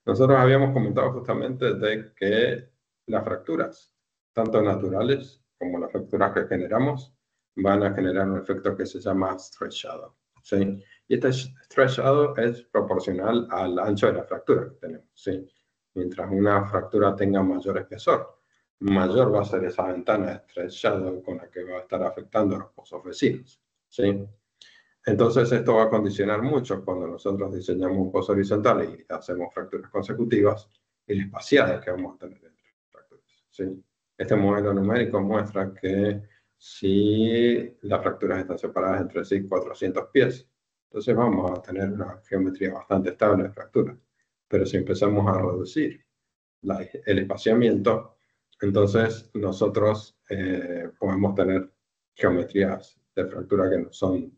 Nosotros habíamos comentado justamente de que las fracturas, tanto naturales como las fracturas que generamos, van a generar un efecto que se llama stretch shadow, ¿sí? Y este stretch shadow es proporcional al ancho de la fractura que tenemos, ¿sí? Mientras una fractura tenga mayor espesor, mayor va a ser esa ventana de stretch shadow con la que va a estar afectando a los pozos vecinos, ¿sí? Entonces esto va a condicionar mucho cuando nosotros diseñamos un pozo horizontal y hacemos fracturas consecutivas, el espaciado que vamos a tener entre las fracturas, ¿sí? Este modelo numérico muestra que si las fracturas están separadas entre sí 400 pies, entonces vamos a tener una geometría bastante estable de fracturas. Pero si empezamos a reducir el espaciamiento, entonces nosotros podemos tener geometrías de fractura que no son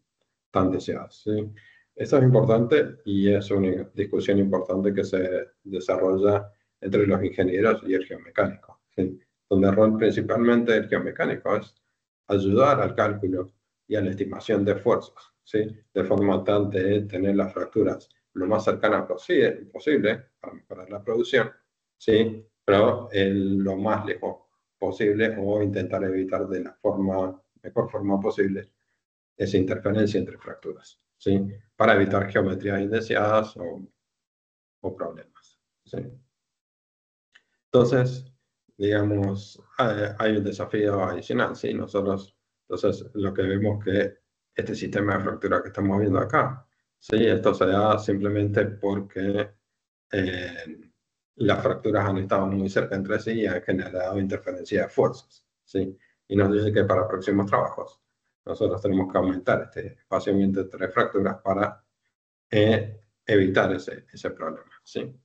tan deseadas, ¿sí? Esto es importante y es una discusión importante que se desarrolla entre los ingenieros y el geomecánico, ¿sí? Donde el rol principalmente del geomecánico es ayudar al cálculo y a la estimación de fuerzas, ¿sí? De forma tal de tener las fracturas lo más cercanas posible para mejorar la producción, ¿sí? Pero lo más lejos posible o intentar evitar de la mejor forma posible esa interferencia entre fracturas, ¿sí? Para evitar geometrías indeseadas o problemas, ¿sí? Entonces, digamos, hay un desafío adicional, ¿sí? Entonces, lo que vemos que este sistema de fractura que estamos viendo acá, ¿sí? Esto se da simplemente porque las fracturas han estado muy cerca entre sí y han generado interferencia de fuerzas, ¿sí? Y nos dice que para próximos trabajos nosotros tenemos que aumentar este espaciamiento entre fracturas para evitar ese problema, ¿sí?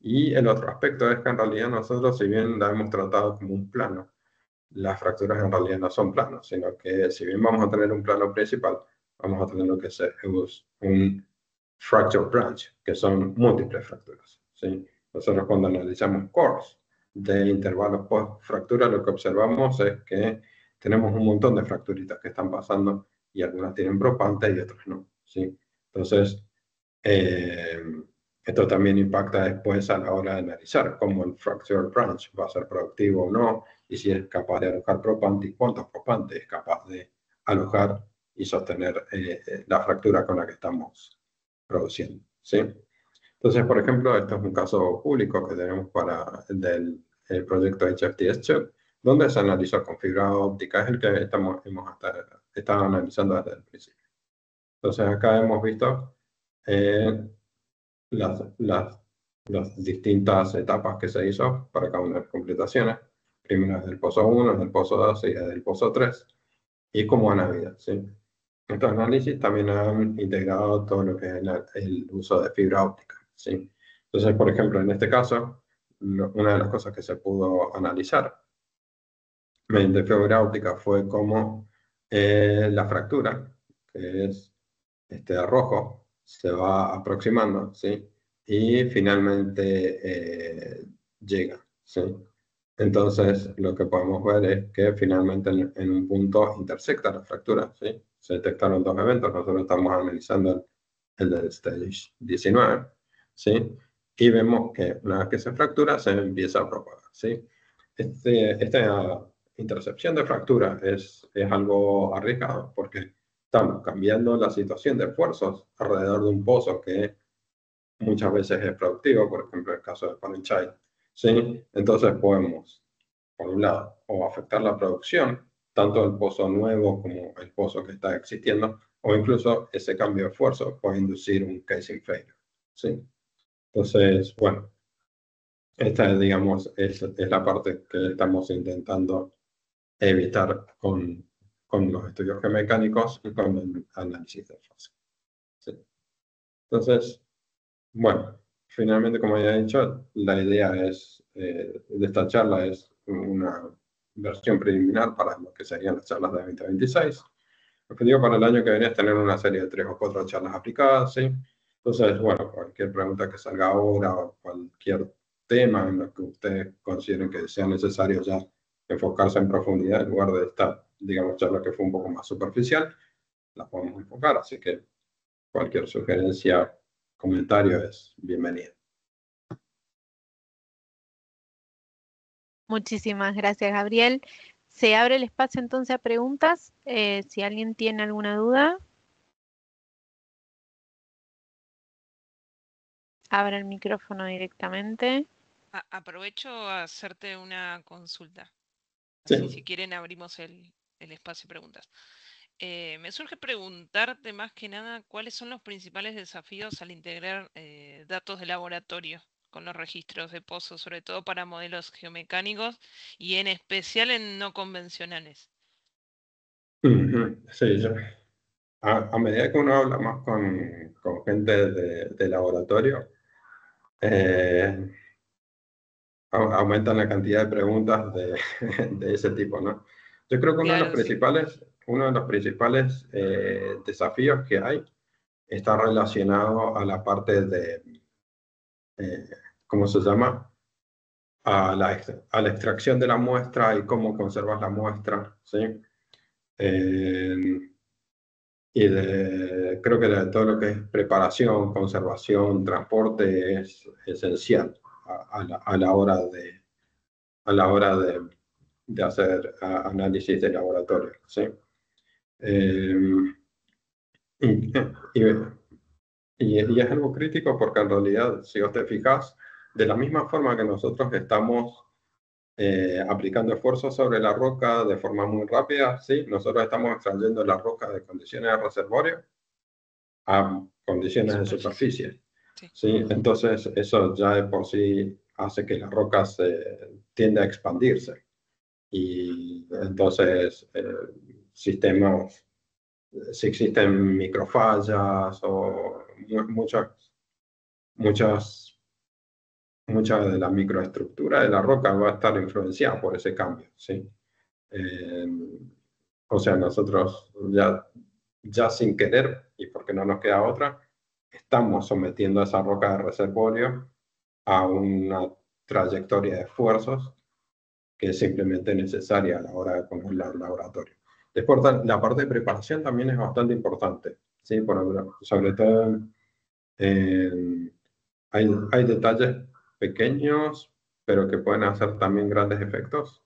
Y el otro aspecto es que en realidad nosotros, si bien la hemos tratado como un plano, las fracturas en realidad no son planos, sino que si bien vamos a tener un plano principal, vamos a tener lo que es un fracture branch, que son múltiples fracturas, ¿sí? Nosotros cuando analizamos cores de intervalos post-fractura, lo que observamos es que tenemos un montón de fracturitas que están pasando y algunas tienen propante y otras no, ¿sí? Entonces, eh, esto también impacta después a la hora de analizar cómo el fracture branch va a ser productivo o no, y si es capaz de alojar propante y cuántos propantes es capaz de alojar y sostener la fractura con la que estamos produciendo, ¿sí? Entonces, por ejemplo, esto es un caso público que tenemos del el proyecto HFTS Chip, donde se analizó con fibra óptica, es el que hemos estado analizando desde el principio. Entonces, acá hemos visto eh, las, las, las distintas etapas que se hizo para cada una de las completaciones. Primero es del pozo 1, es del pozo 2 y es del pozo 3. Y cómo han habido, ¿sí? Estos análisis también han integrado todo lo que es el uso de fibra óptica, ¿sí? Entonces, por ejemplo, en este caso, una de las cosas que se pudo analizar mediante fibra óptica fue cómo la fractura, que es este rojo, se va aproximando, ¿sí? Y finalmente llega, ¿sí? Entonces, lo que podemos ver es que finalmente en un punto intersecta la fractura, ¿sí? Se detectaron dos eventos, nosotros estamos analizando el del stage 19, ¿sí? Y vemos que una vez que se fractura, se empieza a propagar, ¿sí? Esta intercepción de fractura es algo arriesgado porque estamos cambiando la situación de esfuerzos alrededor de un pozo que muchas veces es productivo, por ejemplo, el caso de Palenchai, ¿sí? Entonces podemos, por un lado, o afectar la producción, tanto del pozo nuevo como el pozo que está existiendo, o incluso ese cambio de esfuerzo puede inducir un casing failure, ¿sí? Entonces, bueno, esta, digamos, es la parte que estamos intentando evitar con los estudios geomecánicos y con el análisis de fase, ¿sí? Entonces, bueno, finalmente, como ya he dicho, la idea de esta charla es una versión preliminar para lo que serían las charlas de 2026. El objetivo para el año que viene es tener una serie de 3 o 4 charlas aplicadas, ¿sí? Entonces, bueno, cualquier pregunta que salga ahora o cualquier tema en lo que ustedes consideren que sea necesario ya enfocarse en profundidad en lugar de esta, digamos, charla que fue un poco más superficial, la podemos enfocar. Así que cualquier sugerencia, comentario es bienvenido. Muchísimas gracias, Gabriel. Se abre el espacio entonces a preguntas. Si alguien tiene alguna duda, abra el micrófono directamente. Aprovecho a hacerte una consulta. Sí. Así, si quieren, abrimos el espacio de preguntas. Me surge preguntarte más que nada cuáles son los principales desafíos al integrar datos de laboratorio con los registros de pozos, sobre todo para modelos geomecánicos y en especial en no convencionales. Ujú. Sí, a medida que uno habla más con gente de laboratorio, eh, aumentan la cantidad de preguntas de ese tipo, ¿no? Yo creo que Claro, sí. uno de los principales desafíos que hay está relacionado a la parte de, eh, ¿cómo se llama? A la extracción de la muestra y cómo conservas la muestra, ¿sí? Eh, creo que de todo lo que es preparación, conservación, transporte es esencial a la hora a la hora de hacer análisis de laboratorio, ¿sí? Eh, y, y- y es algo crítico porque en realidad, si vos te fijas, de la misma forma que nosotros estamos aplicando esfuerzos sobre la roca de forma muy rápida, ¿sí? Nosotros estamos extrayendo la roca de condiciones de reservorio a condiciones de Superficie. superficie, Sí. ¿sí? Entonces, eso ya de por sí hace que la roca tienda a expandirse. Y entonces, sistemas, si existen microfallas o muchas, mucha de la microestructura de la roca va a estar influenciada por ese cambio, ¿sí? Eh, o sea, nosotros ya sin querer, y porque no nos queda otra, estamos sometiendo a esa roca de reservorio a una trayectoria de esfuerzos que es simplemente necesaria a la hora de ponerla en laboratorio. Después, la parte de preparación también es bastante importante, ¿sí? Sobre todo, eh, hay detalles pequeños, pero que pueden hacer también grandes efectos.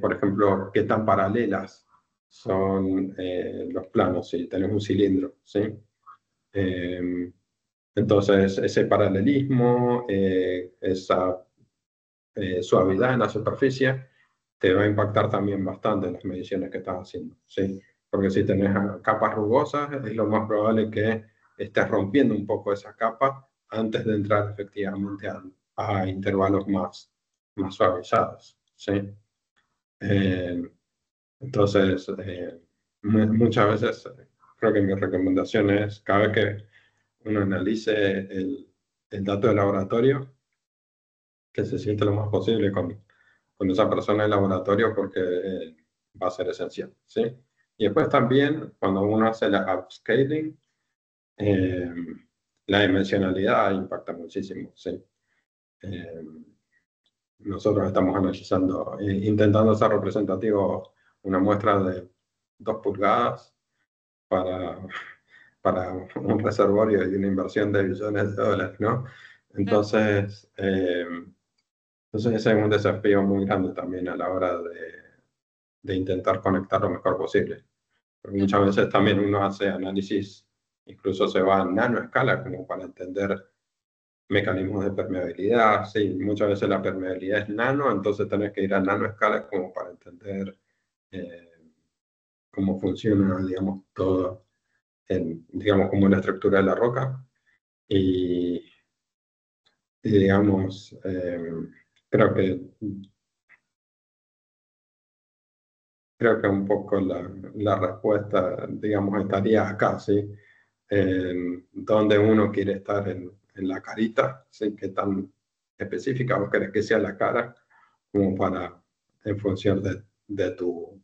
Por ejemplo, qué tan paralelas son los planos si tenés un cilindro, ¿sí? Eh, entonces, ese paralelismo, esa suavidad en la superficie, te va a impactar también bastante en las mediciones que estás haciendo, ¿sí? Porque si tenés capas rugosas, es lo más probable que estés rompiendo un poco esa capa antes de entrar efectivamente a intervalos más suavizados, ¿sí? Eh, entonces, muchas veces creo que mi recomendación es cada vez que uno analice el dato de laboratorio, que se siente lo más posible con esa persona del laboratorio porque va a ser esencial, ¿sí? Y después también, cuando uno hace la upscaling, eh, la dimensionalidad impacta muchísimo, ¿sí? Eh, Nosotros estamos analizando, intentando ser representativo una muestra de 2 pulgadas para, para un reservorio y una inversión de billones de dólares, ¿no? Claro. Entonces, ese es un desafío muy grande también a la hora de intentar conectar lo mejor posible. Porque Claro. muchas veces también uno hace análisis, incluso se va a nanoescala como para entender mecanismos de permeabilidad. Sí, muchas veces la permeabilidad es nano, entonces tenés que ir a nanoescala como para entender eh, cómo funciona, digamos, todo, digamos, como la estructura de la roca. Y, y digamos, creo que creo que un poco la respuesta, digamos, estaría acá, ¿sí? En dónde uno quiere estar en la carita, ¿sí? ¿Qué tan específica vos querés que sea la cara? Como para, en función de tu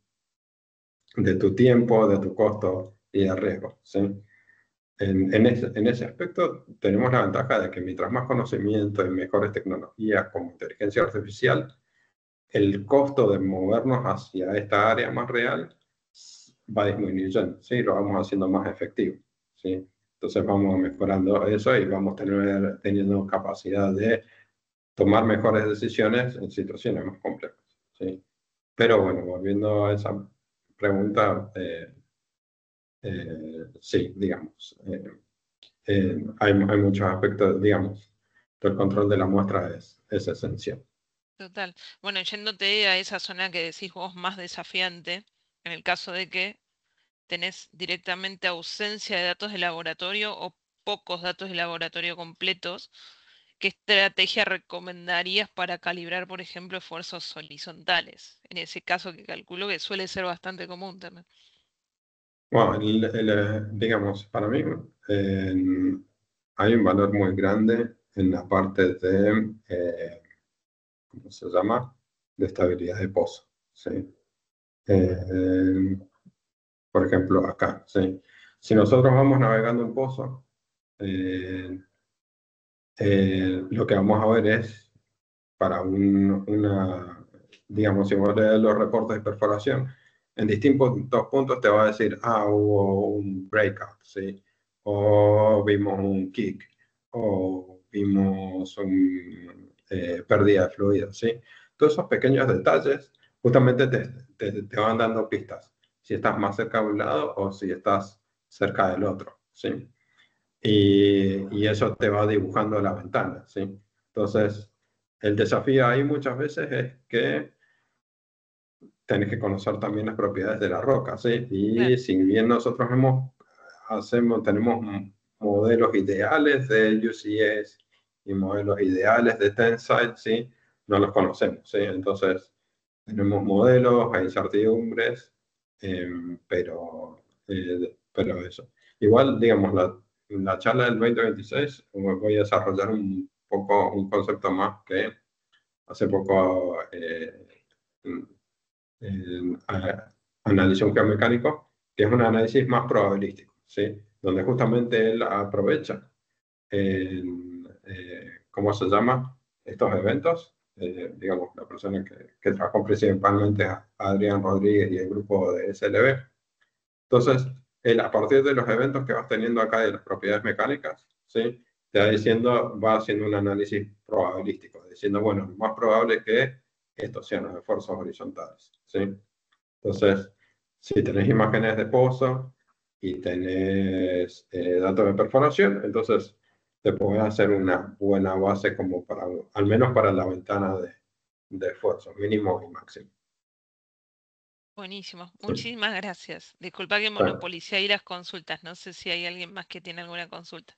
tiempo, de tu costo y de riesgo, ¿sí? En ese aspecto tenemos la ventaja de que mientras más conocimiento y mejores tecnologías como inteligencia artificial, el costo de movernos hacia esta área más real va disminuyendo, ¿sí? Lo vamos haciendo más efectivo, ¿sí? Entonces vamos mejorando eso y vamos teniendo capacidad de tomar mejores decisiones en situaciones más complejas, ¿sí? Pero bueno, volviendo a esa pregunta, sí, digamos, hay muchos aspectos, digamos, el control de la muestra es esencial. Total. Bueno, yéndote a esa zona que decís vos más desafiante, en el caso de que tenés directamente ausencia de datos de laboratorio o pocos datos de laboratorio completos, ¿qué estrategia recomendarías para calibrar, por ejemplo, esfuerzos horizontales? En ese caso que calculo que suele ser bastante común también. Bueno, digamos, para mí hay un valor muy grande en la parte de, ¿cómo se llama? De estabilidad de pozo, ¿sí? Eh, por ejemplo, acá, ¿sí? Si nosotros vamos navegando un pozo, lo que vamos a ver es para digamos, si vos lees los reportes de perforación, en distintos puntos te va a decir, hubo un breakout, ¿sí? O vimos un kick, o vimos un pérdida de fluido, ¿sí? Todos esos pequeños detalles justamente te van dando pistas, si estás más cerca de un lado o si estás cerca del otro, ¿sí? Y eso te va dibujando la ventana, ¿sí? Entonces, el desafío ahí muchas veces es que tenés que conocer también las propiedades de la roca, ¿sí? Claro. Y si bien nosotros tenemos modelos ideales de UCS y modelos ideales de Tenside, ¿sí? No los conocemos, ¿sí? Entonces, tenemos modelos, hay incertidumbres, pero eso. Igual, digamos, la charla del 2026 voy a desarrollar un poco un concepto más que hace poco analicé un geomecánico, que es un análisis más probabilístico, ¿sí? Donde justamente él aprovecha, ¿cómo se llama? Estos eventos. Digamos, la persona que trabajó principalmente a Adrián Rodríguez y el grupo de SLB. Entonces, él, a partir de los eventos que vas teniendo acá de las propiedades mecánicas, ¿sí? Te va diciendo, va haciendo un análisis probabilístico, diciendo, bueno, lo más probable es que estos sean los esfuerzos horizontales, ¿sí? Entonces, si tenés imágenes de pozo y tenés datos de perforación, entonces te puedes hacer una buena base como para, al menos para la ventana de esfuerzo, mínimo y máximo. Buenísimo. Sí. Muchísimas gracias. Disculpa que Bueno, monopolicé ahí las consultas. No sé si hay alguien más que tiene alguna consulta.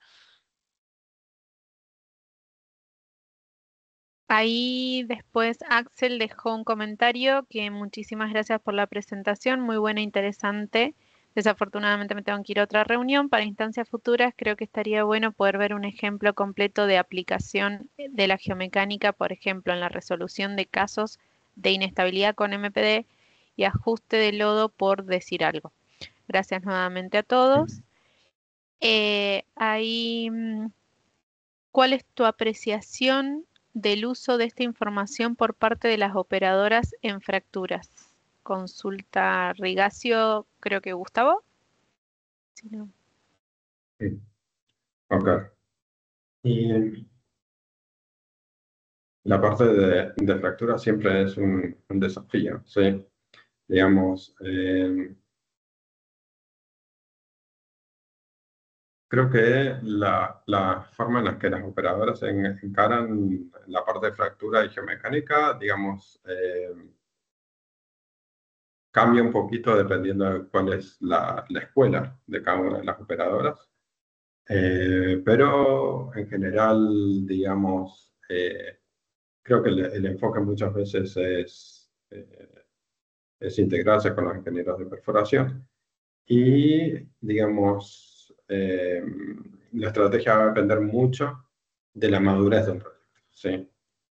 Ahí después Axel dejó un comentario que muchísimas gracias por la presentación, muy buena, interesante. Desafortunadamente me tengo que ir a otra reunión. Para instancias futuras creo que estaría bueno poder ver un ejemplo completo de aplicación de la geomecánica, por ejemplo, en la resolución de casos de inestabilidad con MPD y ajuste de lodo, por decir algo. Gracias nuevamente a todos. Ahí, ¿cuál es tu apreciación del uso de esta información por parte de las operadoras en fracturas? Consulta Rigacio, creo que Gustavo. Si no. sí. Ok. Y la parte de fractura siempre es un desafío, ¿sí? Digamos, creo que la forma en la que las operadoras encaran la parte de fractura y geomecánica, digamos, cambia un poquito dependiendo de cuál es la escuela de cada una de las operadoras. Pero en general, digamos, creo que el enfoque muchas veces es integrarse con los ingenieros de perforación y, digamos, la estrategia va a depender mucho de la madurez del proyecto, ¿sí?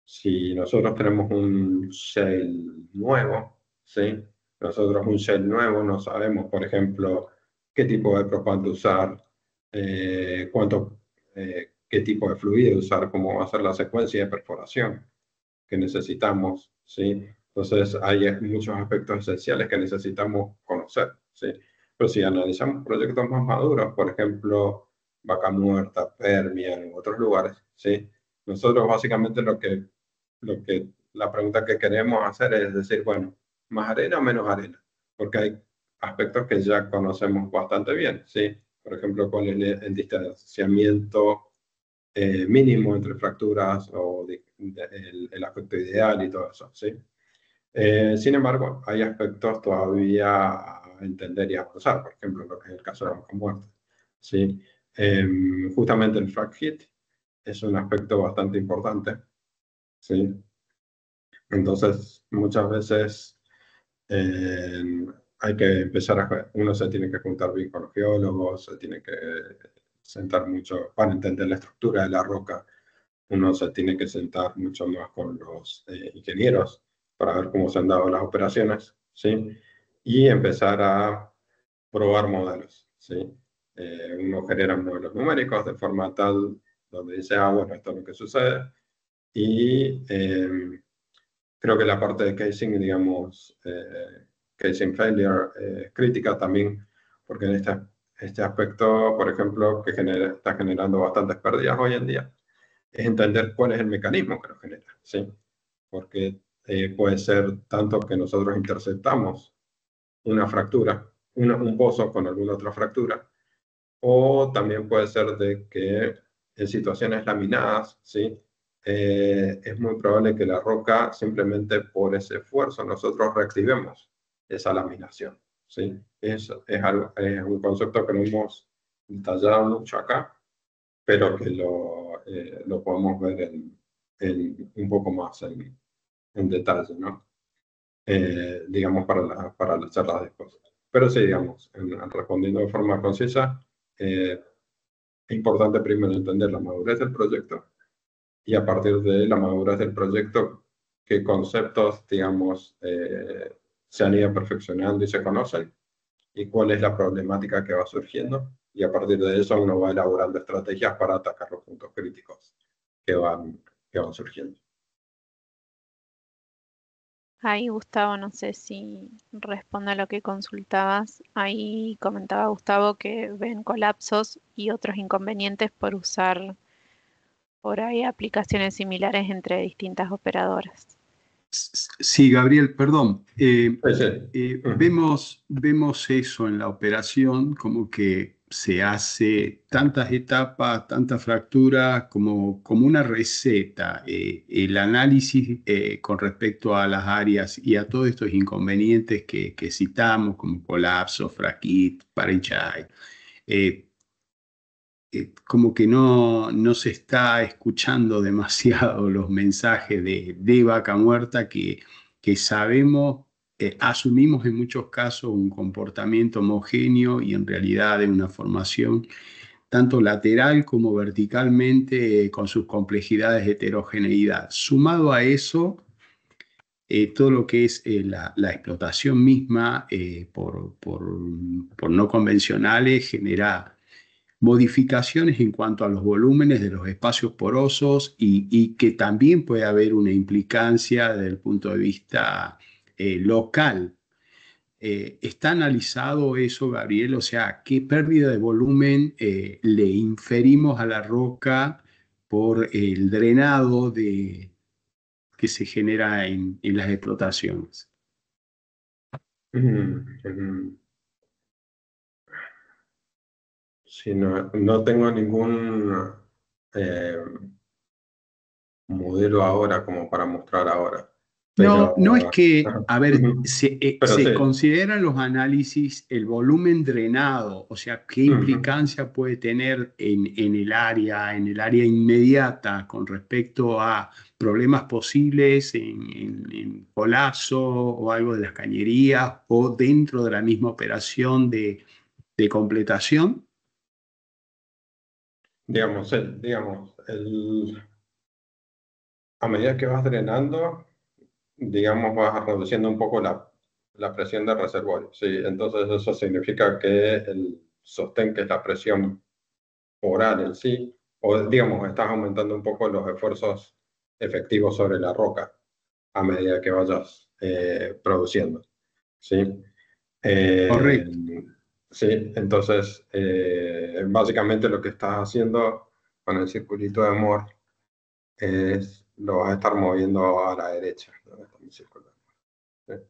Si nosotros tenemos un shale nuevo, ¿sí? Nosotros un shale nuevo no sabemos, por ejemplo, qué tipo de propante usar, qué tipo de fluido usar, cómo va a ser la secuencia de perforación que necesitamos, ¿sí? Entonces hay muchos aspectos esenciales que necesitamos conocer, ¿sí? Pero si analizamos proyectos más maduros, por ejemplo, Vaca Muerta, Permian, en otros lugares, ¿sí? Nosotros básicamente la pregunta que queremos hacer es decir, bueno, ¿más arena o menos arena? Porque hay aspectos que ya conocemos bastante bien, ¿sí? Por ejemplo, cuál es el distanciamiento mínimo entre fracturas o el aspecto ideal y todo eso, ¿sí? Sin embargo, hay aspectos todavía entender y avanzar, por ejemplo, lo que es el caso de Vaca Muerta, ¿sí? Justamente el frac hit es un aspecto bastante importante, ¿sí? Entonces, muchas veces hay que empezar uno se tiene que juntar bien con los geólogos, se tiene que sentar mucho para entender la estructura de la roca, uno se tiene que sentar mucho más con los ingenieros para ver cómo se han dado las operaciones, ¿sí? Y empezar a probar modelos, ¿sí? Uno genera modelos numéricos de forma tal donde dice, bueno, esto es lo que sucede. Y creo que la parte de casing, digamos, casing failure es crítica también, porque en este aspecto, por ejemplo, que está generando bastantes pérdidas hoy en día, es entender cuál es el mecanismo que lo genera, ¿sí? Porque puede ser tanto que nosotros interceptamos una fractura, un pozo con alguna otra fractura, o también puede ser de que en situaciones laminadas, ¿sí? Es muy probable que la roca, simplemente por ese esfuerzo, nosotros reactivemos esa laminación, ¿sí? Es un concepto que no hemos detallado mucho acá, pero que lo podemos ver un poco más en detalle, ¿no? Digamos, para las charlas después. Pero sí, digamos, respondiendo de forma concisa, es importante primero entender la madurez del proyecto y a partir de la madurez del proyecto, qué conceptos, digamos, se han ido perfeccionando y se conocen y cuál es la problemática que va surgiendo. Y a partir de eso uno va elaborando estrategias para atacar los puntos críticos que van surgiendo. Ahí, Gustavo, no sé si responde a lo que consultabas. Ahí comentaba Gustavo que ven colapsos y otros inconvenientes por usar por ahí aplicaciones similares entre distintas operadoras. Sí, Gabriel, perdón. Sí, sí. Vemos eso en la operación, como que se hace tantas etapas, tantas fracturas, como una receta. El análisis con respecto a las áreas y a todos estos inconvenientes que citamos, como colapso, fraquit, parenchay, como que no se está escuchando demasiado los mensajes de Vaca Muerta que sabemos, asumimos en muchos casos un comportamiento homogéneo y en realidad de una formación tanto lateral como verticalmente con sus complejidades de heterogeneidad. Sumado a eso, todo lo que es la explotación misma por no convencionales genera modificaciones en cuanto a los volúmenes de los espacios porosos y que también puede haber una implicancia desde el punto de vista local. ¿Está analizado eso, Gabriel? O sea, ¿qué pérdida de volumen le inferimos a la roca por el drenado que se genera en las explotaciones? Sí, no tengo ningún modelo ahora como para mostrar ahora. Pero, No es que, a ver, pero se sí. consideran los análisis el volumen drenado, o sea, qué implicancia puede tener en el área inmediata con respecto a problemas posibles en colapso o algo de las cañerías o dentro de la misma operación de completación. Digamos, a medida que vas drenando, digamos, vas reduciendo un poco la presión del reservorio, ¿sí? Entonces eso significa que el sostén, que es la presión oral en sí, o digamos, estás aumentando un poco los esfuerzos efectivos sobre la roca a medida que vayas produciendo, ¿sí? Correcto. Sí, entonces básicamente lo que estás haciendo con el circulito de Moore es lo vas a estar moviendo a la derecha. ¿Dónde está mi círculo de Moore?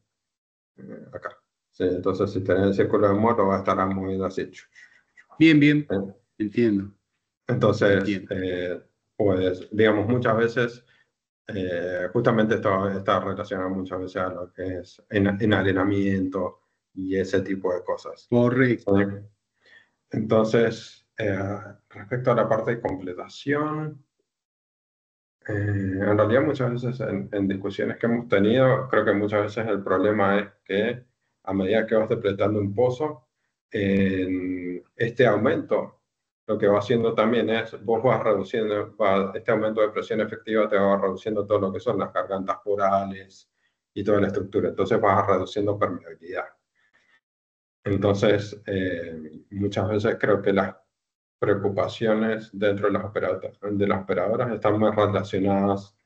¿Sí? Acá. Sí, entonces si tenés el círculo de Moore lo vas a estar moviendo así. Bien, ¿Sí? entiendo. Entonces, Entiendo. pues digamos, muchas veces, justamente esto está relacionado muchas veces a lo que es enarenamiento, y ese tipo de cosas. Correcto. ¿Sí? Entonces, respecto a la parte de completación, en realidad muchas veces en discusiones que hemos tenido, creo que muchas veces el problema es que a medida que vas depletando un pozo, este aumento lo que va haciendo también es, vos vas reduciendo, este aumento de presión efectiva te va reduciendo todo lo que son las gargantas porales y toda la estructura, entonces vas reduciendo permeabilidad. Entonces, muchas veces creo que las preocupaciones dentro de las operadoras están más relacionadas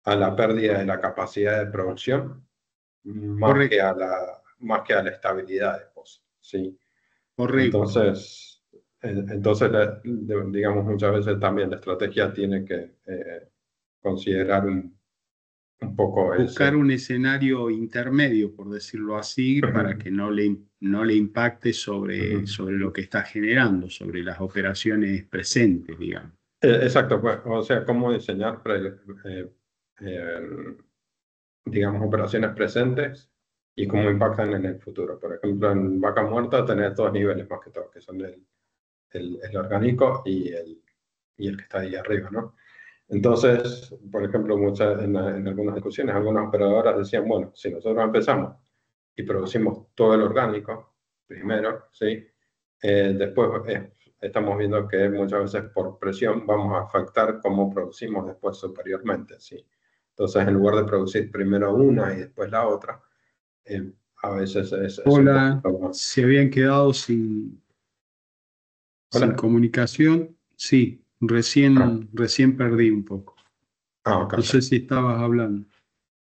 a la pérdida de la capacidad de producción más que Correcto. a la estabilidad de pozo, ¿sí? Correcto. Entonces, digamos, muchas veces también la estrategia tiene que considerar un poco Buscar ese. un escenario intermedio, por decirlo así, para que no le impacte sobre lo que está generando, sobre las operaciones presentes, digamos. Exacto, pues, o sea, cómo diseñar, digamos, operaciones presentes y cómo impactan en el futuro. Por ejemplo, en vaca muerta tenés dos niveles más que todo, que son el orgánico y el que está ahí arriba, ¿no? Entonces, por ejemplo, en algunas discusiones, algunas operadoras decían, bueno, si nosotros empezamos y producimos todo el orgánico primero, ¿sí? Después estamos viendo que muchas veces por presión vamos a afectar cómo producimos después superiormente, ¿sí? Entonces, en lugar de producir primero una y después la otra, a veces es un Hola, poquito más. ¿se habían quedado sin Hola. comunicación? Sí, Ah, recién perdí un poco. ok. No sé si estabas hablando.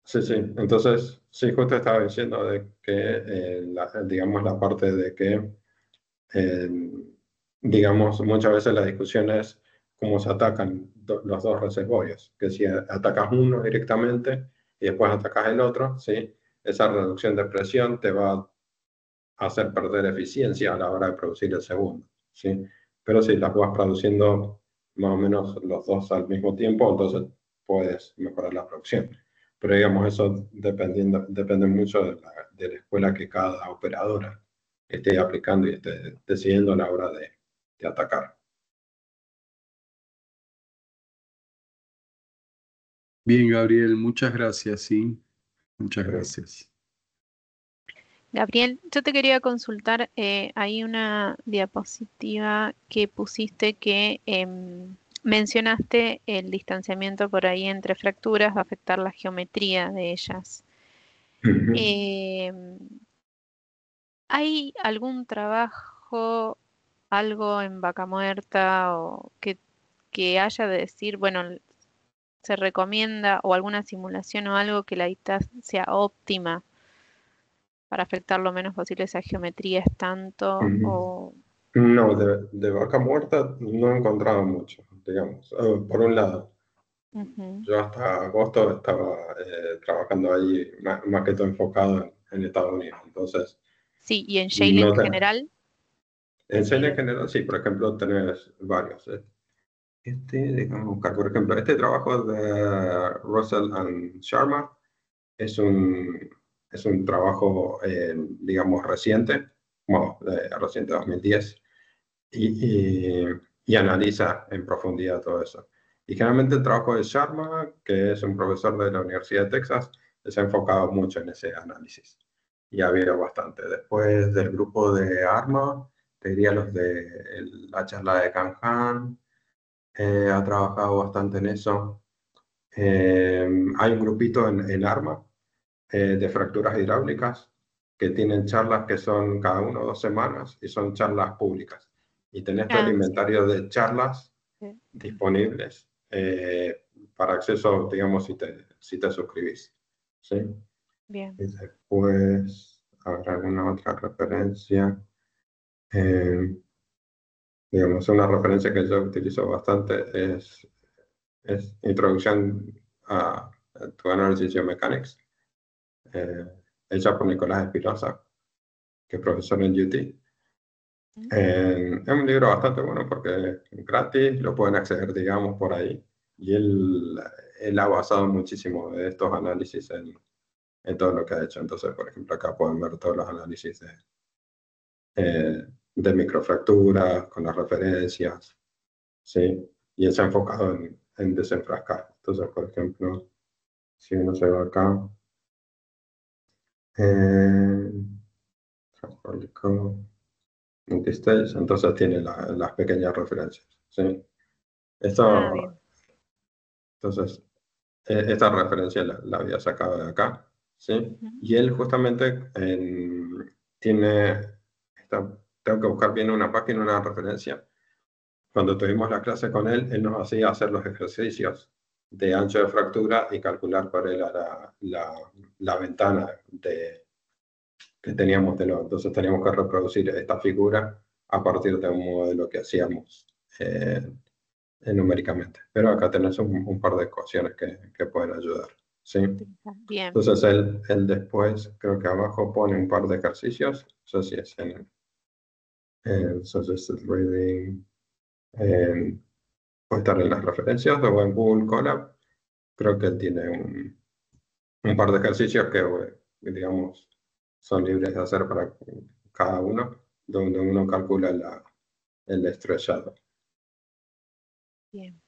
Sí, sí. Entonces, sí, justo estaba diciendo de que, digamos, la parte de que, eh, digamos, muchas veces la discusión es cómo se atacan los dos reservorios, que si atacas uno directamente y después atacas el otro, ¿sí? Esa reducción de presión te va a hacer perder eficiencia a la hora de producir el segundo, ¿sí? Pero si las vas produciendo más o menos los dos al mismo tiempo, entonces puedes mejorar la producción. Pero digamos, eso depende mucho de la escuela que cada operadora esté aplicando y esté decidiendo a la hora de atacar. Bien, Gabriel, muchas gracias, sí. Muchas gracias. Gabriel, yo te quería consultar, hay una diapositiva que pusiste que mencionaste el distanciamiento por ahí entre fracturas va a afectar la geometría de ellas. Em, ¿Hay algún trabajo, algo en vaca muerta o que haya de decir, bueno, se recomienda o alguna simulación o algo que la distancia óptima para afectar lo menos posible esa geometría es tanto o... No, de vaca muerta no he encontrado mucho, digamos. Por un lado, Ujú. yo hasta agosto estaba trabajando ahí, más que todo enfocado en Estados Unidos. Entonces, Sí, y en Shale en no te, general, en serie en eh, general, sí, por ejemplo, tenés varios. Déjame buscar, por ejemplo, este trabajo de Russell and Sharma es un, es un trabajo, digamos, reciente, bueno, reciente 2010, y, y analiza en profundidad todo eso. Y generalmente el trabajo de Sharma, que es un profesor de la Universidad de Texas, se ha enfocado mucho en ese análisis. Y ha habido bastante. Después del grupo de ARMA, te diría los de la charla de Kanhan, ha trabajado bastante en eso. Hay un grupito en ARMA de fracturas hidráulicas que tienen charlas que son cada 1 o 2 semanas y son charlas públicas. Y tenés todo el ah, sí, inventario de charlas sí, disponibles para acceso, digamos, si te suscribís. ¿Sí? bien. Y después, habrá alguna otra referencia. Eh, digamos, una referencia que yo utilizo bastante es Introducción a to Analysis Geomechanics, eh, hecha por Nicolás Espinosa, que es profesor en UT. Mm. Es un libro bastante bueno porque es gratis, lo pueden acceder, digamos, por ahí. Y él ha basado muchísimo de estos análisis en todo lo que ha hecho. Entonces, por ejemplo, acá pueden ver todos los análisis de microfracturas, con las referencias, ¿sí? Y él se ha enfocado en desenfrascar. Entonces, por ejemplo, si uno se va acá, multistage, entonces tiene las pequeñas referencias, ¿sí? Bien. Entonces, esta referencia la había sacado de acá, ¿sí? Ujú. Y él justamente tengo que buscar bien una página, una referencia. Cuando tuvimos la clase con él, él nos hacía hacer los ejercicios de ancho de fractura y calcular cuál era la ventana que teníamos de lo. Entonces teníamos que reproducir esta figura a partir de un modelo que hacíamos numéricamente. Pero acá tenés un par de ecuaciones que pueden ayudar, ¿sí? Bien. Entonces él después, creo que abajo pone un par de ejercicios. No sé si es en Suggested Reading, puede estar en las referencias o en Google Colab. Creo que él tiene un par de ejercicios que, digamos, son libres de hacer para cada uno, donde uno calcula el estrellado. Bien.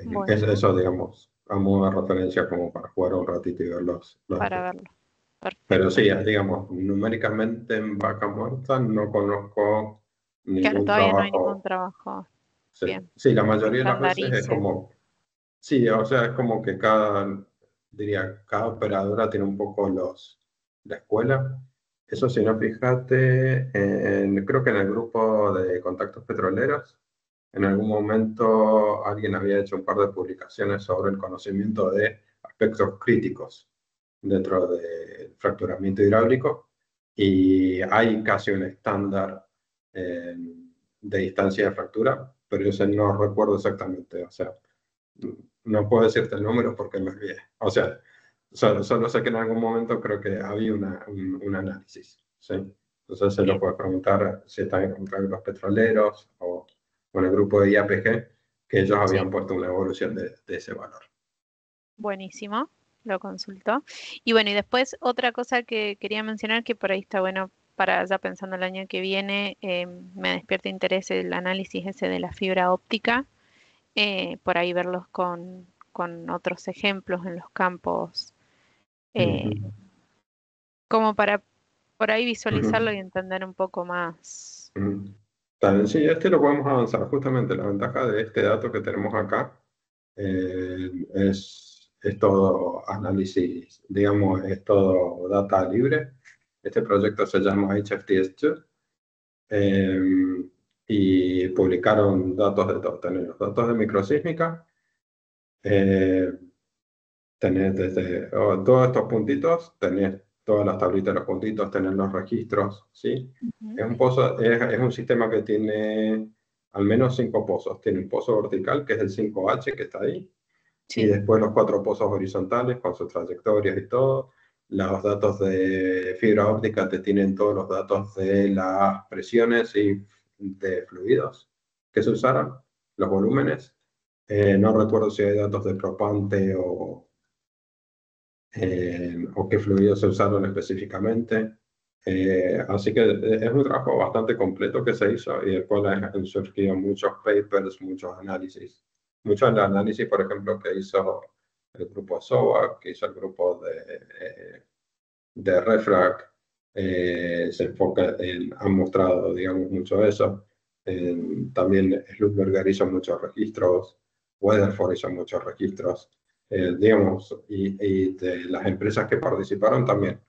Bueno. Eso, digamos, a modo de referencia como para jugar un ratito y ver los Para ejemplos. verlo. Perfecto. Pero sí, digamos, numéricamente en vaca muerta no conozco Claro, ningún todavía no hay ningún trabajo. trabajo. Sí, Bien. sí, la Que se mayoría de las veces es estandarice. como, sí, o sea, es como que cada operadora tiene un poco la escuela. Eso si no, fíjate, creo que en el grupo de contactos petroleros, en algún momento alguien había hecho un par de publicaciones sobre el conocimiento de aspectos críticos dentro del fracturamiento hidráulico y hay casi un estándar de distancia de fractura, pero ese no recuerdo exactamente, o sea, no puedo decirte el número porque me olvidé. O sea, solo sé que en algún momento creo que había un análisis, ¿sí? Entonces se lo Bien. puede preguntar si están en los petroleros o en el grupo de IAPG, que ellos habían puesto una evolución de ese valor. Buenísimo. Lo consultó. Y bueno, y después otra cosa que quería mencionar que por ahí está bueno para ya pensando el año que viene, me despierta interés el análisis ese de la fibra óptica, por ahí verlos con otros ejemplos en los campos, como para por ahí visualizarlo y entender un poco más. También sí, lo podemos avanzar. Justamente la ventaja de este dato que tenemos acá es todo análisis, digamos, es todo data libre. Este proyecto se llama HFTS2 y publicaron datos de todo. Tenés los datos de microsísmica, tenés desde todos estos puntitos, tenés todas las tablitas de los puntitos, tenés los registros, ¿sí? Es un pozo, es un sistema que tiene al menos 5 pozos. Tiene un pozo vertical, que es el 5H, que está ahí, y Sí. después los 4 pozos horizontales con sus trayectorias y todo. Los datos de fibra óptica te tienen todos los datos de las presiones y de fluidos que se usaron, los volúmenes. No recuerdo si hay datos de propante o qué fluidos se usaron específicamente. Así que es un trabajo bastante completo que se hizo y del cual han surgido muchos papers, muchos análisis. Muchos del análisis, por ejemplo, que hizo el grupo SOA, que hizo el grupo de REFRAC, se enfoca han mostrado, digamos, mucho de eso. También Slutberger hizo muchos registros, Weatherford hizo muchos registros, digamos, y de las empresas que participaron también.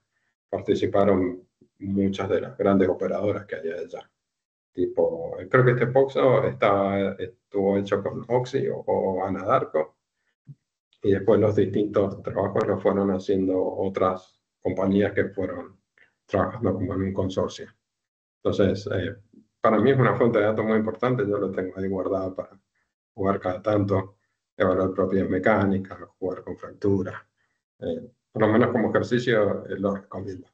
Participaron muchas de las grandes operadoras que hay allá. Tipo, creo que este POXO estuvo hecho con Oxy o Anadarko, y después los distintos trabajos los fueron haciendo otras compañías que fueron trabajando como en un consorcio. Entonces, para mí es una fuente de datos muy importante, yo lo tengo ahí guardado para jugar cada tanto, evaluar propiedades mecánicas, jugar con fracturas. Por lo menos como ejercicio lo recomiendo.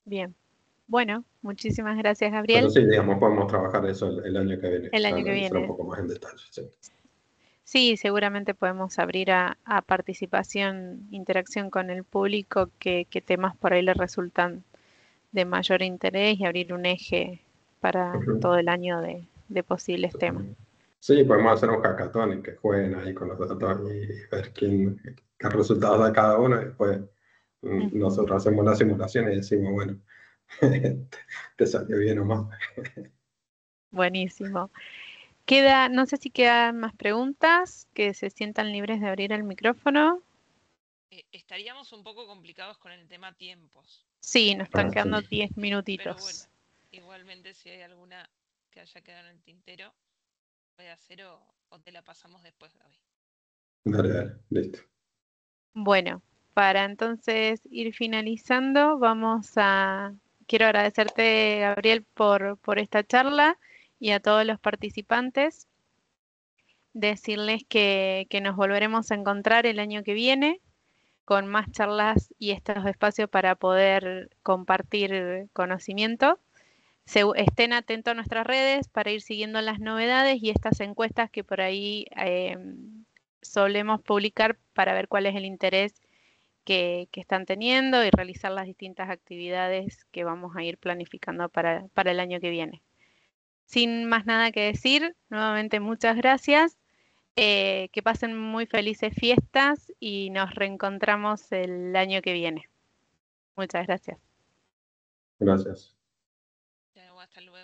Bien. Bueno, muchísimas gracias, Pero Gabriel. sí, digamos, podemos trabajar eso el año que viene, El quizá año que analizar un viene. poco más en detalle. Sí. Sí, seguramente podemos abrir a participación, interacción con el público, qué temas por ahí le resultan de mayor interés y abrir un eje para todo el año de posibles temas. Sí, podemos hacer un hackathon en que jueguen ahí con los datos y ver qué resultados da cada uno. Y después nosotros hacemos la simulación y decimos, bueno, te salió bien o mal. Buenísimo. No sé si quedan más preguntas, que se sientan libres de abrir el micrófono. Estaríamos un poco complicados con el tema tiempos. Sí, nos están Ah, quedando sí. 10 Pero bueno, minutitos. igualmente si hay alguna que haya quedado en el tintero, puede hacer o te la pasamos después, Gaby. Dale, listo. Bueno, para entonces ir finalizando, quiero agradecerte, Gabriel, por esta charla y a todos los participantes. Decirles que nos volveremos a encontrar el año que viene con más charlas y estos espacios para poder compartir conocimiento. Estén atentos a nuestras redes para ir siguiendo las novedades y estas encuestas que por ahí solemos publicar para ver cuál es el interés que están teniendo y realizar las distintas actividades que vamos a ir planificando para el año que viene. Sin más nada que decir, nuevamente muchas gracias. Que pasen muy felices fiestas y nos reencontramos el año que viene. Muchas gracias. Gracias. Hasta luego.